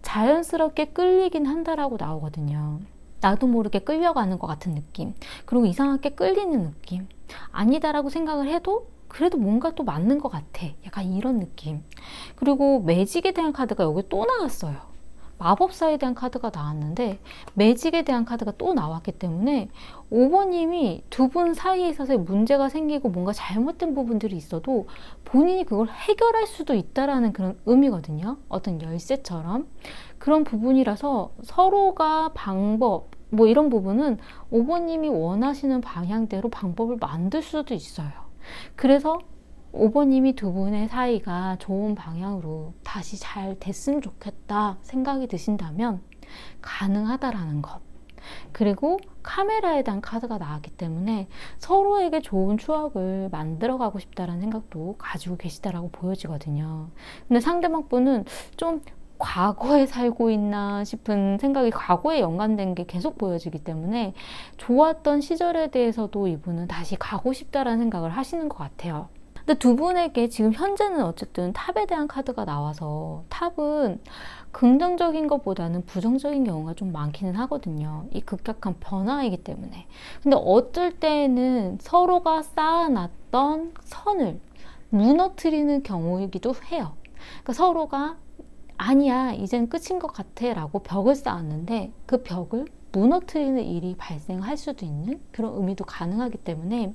Speaker 1: 자연스럽게 끌리긴 한다라고 나오거든요. 나도 모르게 끌려가는 것 같은 느낌, 그리고 이상하게 끌리는 느낌, 아니다라고 생각을 해도 그래도 뭔가 또 맞는 것 같아, 약간 이런 느낌. 그리고 매직에 대한 카드가 여기 또 나왔어요. 마법사에 대한 카드가 나왔는데 매직에 대한 카드가 또 나왔기 때문에 5번님이 두 분 사이에 있어서 문제가 생기고 뭔가 잘못된 부분들이 있어도 본인이 그걸 해결할 수도 있다라는 그런 의미거든요. 어떤 열쇠처럼 그런 부분이라서 서로가 방법, 뭐 이런 부분은 5번님이 원하시는 방향대로 방법을 만들 수도 있어요. 그래서 5번님이 두 분의 사이가 좋은 방향으로 다시 잘 됐으면 좋겠다 생각이 드신다면 가능하다라는 것. 그리고 카메라에 대한 카드가 나왔기 때문에 서로에게 좋은 추억을 만들어가고 싶다라는 생각도 가지고 계시다라고 보여지거든요. 근데 상대방 분은 좀 과거에 살고 있나 싶은 생각이 과거에 연관된 게 계속 보여지기 때문에 좋았던 시절에 대해서도 이분은 다시 가고 싶다라는 생각을 하시는 것 같아요. 근데 두 분에게 지금 현재는 어쨌든 탑에 대한 카드가 나와서 탑은 긍정적인 것보다는 부정적인 경우가 좀 많기는 하거든요. 이 급격한 변화이기 때문에. 근데 어쩔 때는 서로가 쌓아놨던 선을 무너뜨리는 경우이기도 해요. 그러니까 서로가 아니야, 이젠 끝인 것 같아 라고 벽을 쌓았는데 그 벽을 무너뜨리는 일이 발생할 수도 있는 그런 의미도 가능하기 때문에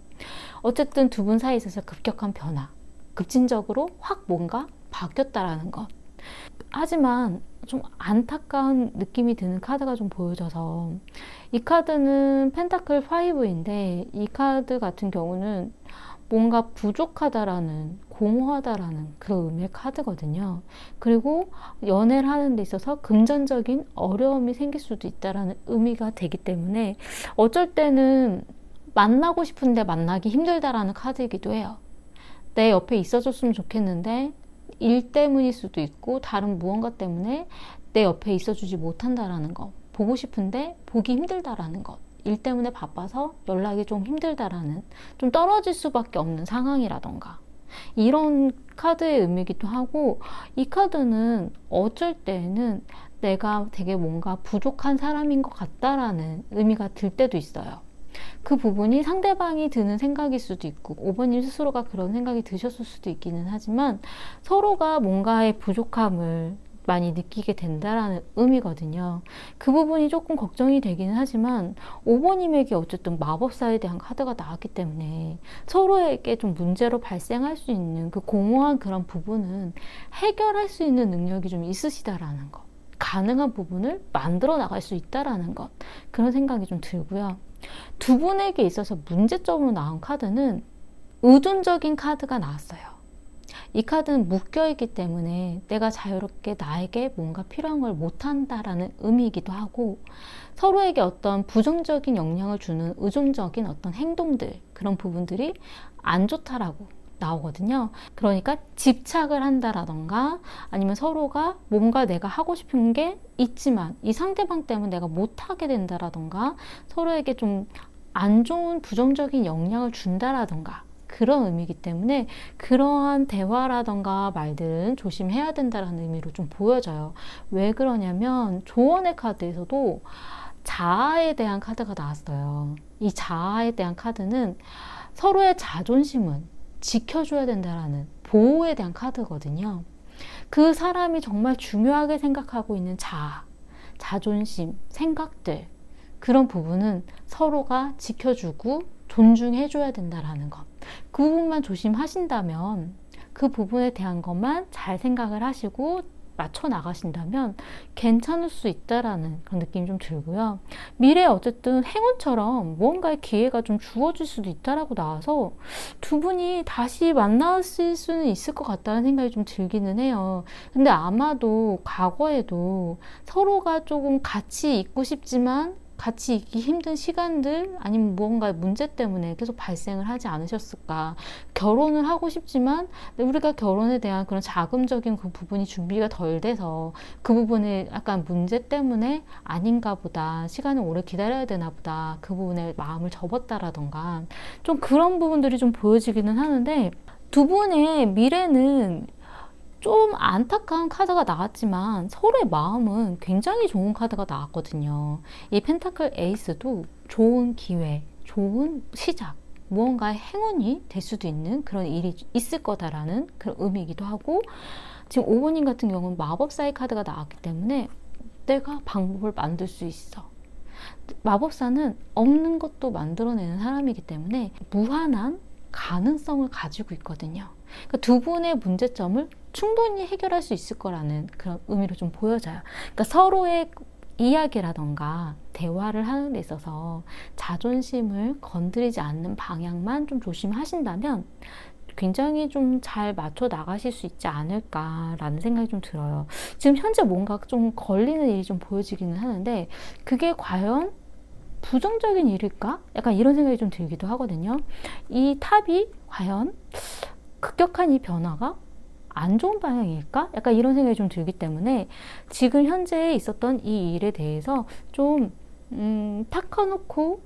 Speaker 1: 어쨌든 두 분 사이에 있어서 급격한 변화, 급진적으로 확 뭔가 바뀌었다라는 것. 하지만 좀 안타까운 느낌이 드는 카드가 좀 보여져서, 이 카드는 펜타클 5인데 이 카드 같은 경우는 뭔가 부족하다라는, 공허하다라는 그런 의미의 카드거든요. 그리고 연애를 하는 데 있어서 금전적인 어려움이 생길 수도 있다라는 의미가 되기 때문에 어쩔 때는 만나고 싶은데 만나기 힘들다라는 카드이기도 해요. 내 옆에 있어줬으면 좋겠는데 일 때문일 수도 있고 다른 무언가 때문에 내 옆에 있어주지 못한다라는 것, 보고 싶은데 보기 힘들다라는 것, 일 때문에 바빠서 연락이 좀 힘들다라는, 좀 떨어질 수밖에 없는 상황이라던가 이런 카드의 의미이기도 하고, 이 카드는 어쩔 때는 내가 되게 뭔가 부족한 사람인 것 같다라는 의미가 들 때도 있어요. 그 부분이 상대방이 드는 생각일 수도 있고 5번님 스스로가 그런 생각이 드셨을 수도 있기는 하지만 서로가 뭔가의 부족함을 많이 느끼게 된다라는 의미거든요. 그 부분이 조금 걱정이 되기는 하지만 5번님에게 어쨌든 마법사에 대한 카드가 나왔기 때문에 서로에게 좀 문제로 발생할 수 있는 그 공허한 그런 부분은 해결할 수 있는 능력이 좀 있으시다라는 것, 가능한 부분을 만들어 나갈 수 있다라는 것, 그런 생각이 좀 들고요. 두 분에게 있어서 문제점으로 나온 카드는 의존적인 카드가 나왔어요. 이 카드는 묶여있기 때문에 내가 자유롭게 나에게 뭔가 필요한 걸 못한다라는 의미이기도 하고, 서로에게 어떤 부정적인 영향을 주는 의존적인 어떤 행동들, 그런 부분들이 안 좋다라고 나오거든요. 그러니까 집착을 한다라던가, 아니면 서로가 뭔가 내가 하고 싶은 게 있지만 이 상대방 때문에 내가 못하게 된다라던가, 서로에게 좀 안 좋은 부정적인 영향을 준다라던가, 그런 의미이기 때문에 그러한 대화라던가 말들은 조심해야 된다는 의미로 좀 보여져요. 왜 그러냐면 조언의 카드에서도 자아에 대한 카드가 나왔어요. 이 자아에 대한 카드는 서로의 자존심은 지켜줘야 된다라는 보호에 대한 카드거든요. 그 사람이 정말 중요하게 생각하고 있는 자아, 자존심, 생각들, 그런 부분은 서로가 지켜주고 존중해줘야 된다라는 것. 그 부분만 조심하신다면, 그 부분에 대한 것만 잘 생각을 하시고 맞춰 나가신다면 괜찮을 수 있다라는 그런 느낌이 좀 들고요. 미래에 어쨌든 행운처럼 무언가의 기회가 좀 주어질 수도 있다라고 나와서 두 분이 다시 만나실 수는 있을 것 같다는 생각이 좀 들기는 해요. 근데 아마도 과거에도 서로가 조금 같이 있고 싶지만 같이 있기 힘든 시간들, 아니면 무언가 문제 때문에 계속 발생을 하지 않으셨을까. 결혼을 하고 싶지만 우리가 결혼에 대한 그런 자금적인 그 부분이 준비가 덜 돼서 그 부분에 약간 문제 때문에 아닌가 보다, 시간을 오래 기다려야 되나 보다, 그 부분에 마음을 접었다라던가, 좀 그런 부분들이 좀 보여지기는 하는데, 두 분의 미래는 좀 안타까운 카드가 나왔지만 서로의 마음은 굉장히 좋은 카드가 나왔거든요. 이 펜타클 에이스도 좋은 기회, 좋은 시작, 무언가의 행운이 될 수도 있는 그런 일이 있을 거다라는 그런 의미이기도 하고, 지금 5번님 같은 경우는 마법사의 카드가 나왔기 때문에 내가 방법을 만들 수 있어. 마법사는 없는 것도 만들어내는 사람이기 때문에 무한한 가능성을 가지고 있거든요. 그러니까 두 분의 문제점을 충분히 해결할 수 있을 거라는 그런 의미로 좀 보여져요. 그러니까 서로의 이야기라던가 대화를 하는 데 있어서 자존심을 건드리지 않는 방향만 좀 조심하신다면 굉장히 좀 잘 맞춰 나가실 수 있지 않을까라는 생각이 좀 들어요. 지금 현재 뭔가 좀 걸리는 일이 좀 보여지기는 하는데, 그게 과연 부정적인 일일까? 약간 이런 생각이 좀 들기도 하거든요. 이 탑이 과연 급격한 이 변화가 안 좋은 방향일까? 약간 이런 생각이 좀 들기 때문에 지금 현재 있었던 이 일에 대해서 좀 탁 커놓고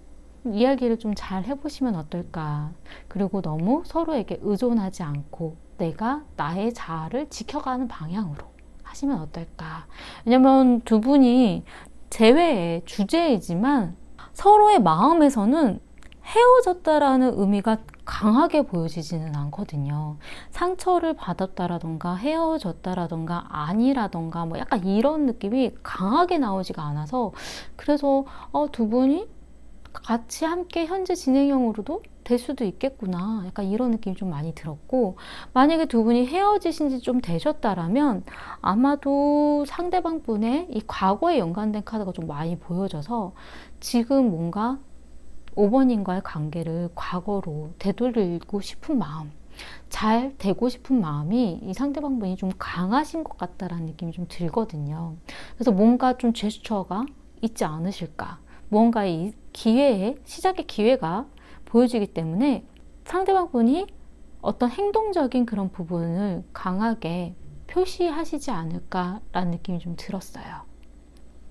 Speaker 1: 이야기를 좀 잘 해보시면 어떨까. 그리고 너무 서로에게 의존하지 않고 내가 나의 자아를 지켜가는 방향으로 하시면 어떨까. 왜냐면 두 분이 재회의 주제이지만 서로의 마음에서는 헤어졌다라는 의미가 강하게 보여지지는 않거든요. 상처를 받았다라던가 헤어졌다라던가 아니라던가 뭐 약간 이런 느낌이 강하게 나오지가 않아서, 그래서 두 분이 같이 함께 현재 진행형으로도 될 수도 있겠구나, 약간 이런 느낌이 좀 많이 들었고, 만약에 두 분이 헤어지신 지 좀 되셨다라면 아마도 상대방 분의 이 과거에 연관된 카드가 좀 많이 보여져서 지금 뭔가 5번님과의 관계를 과거로 되돌리고 싶은 마음, 잘 되고 싶은 마음이 이 상대방 분이 좀 강하신 것 같다라는 느낌이 좀 들거든요. 그래서 뭔가 좀 제스처가 있지 않으실까, 뭔가 이 기회에, 시작의 기회가 보여지기 때문에 상대방 분이 어떤 행동적인 그런 부분을 강하게 표시하시지 않을까라는 느낌이 좀 들었어요.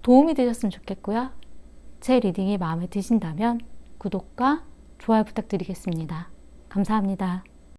Speaker 1: 도움이 되셨으면 좋겠고요. 제 리딩이 마음에 드신다면 구독과 좋아요 부탁드리겠습니다. 감사합니다.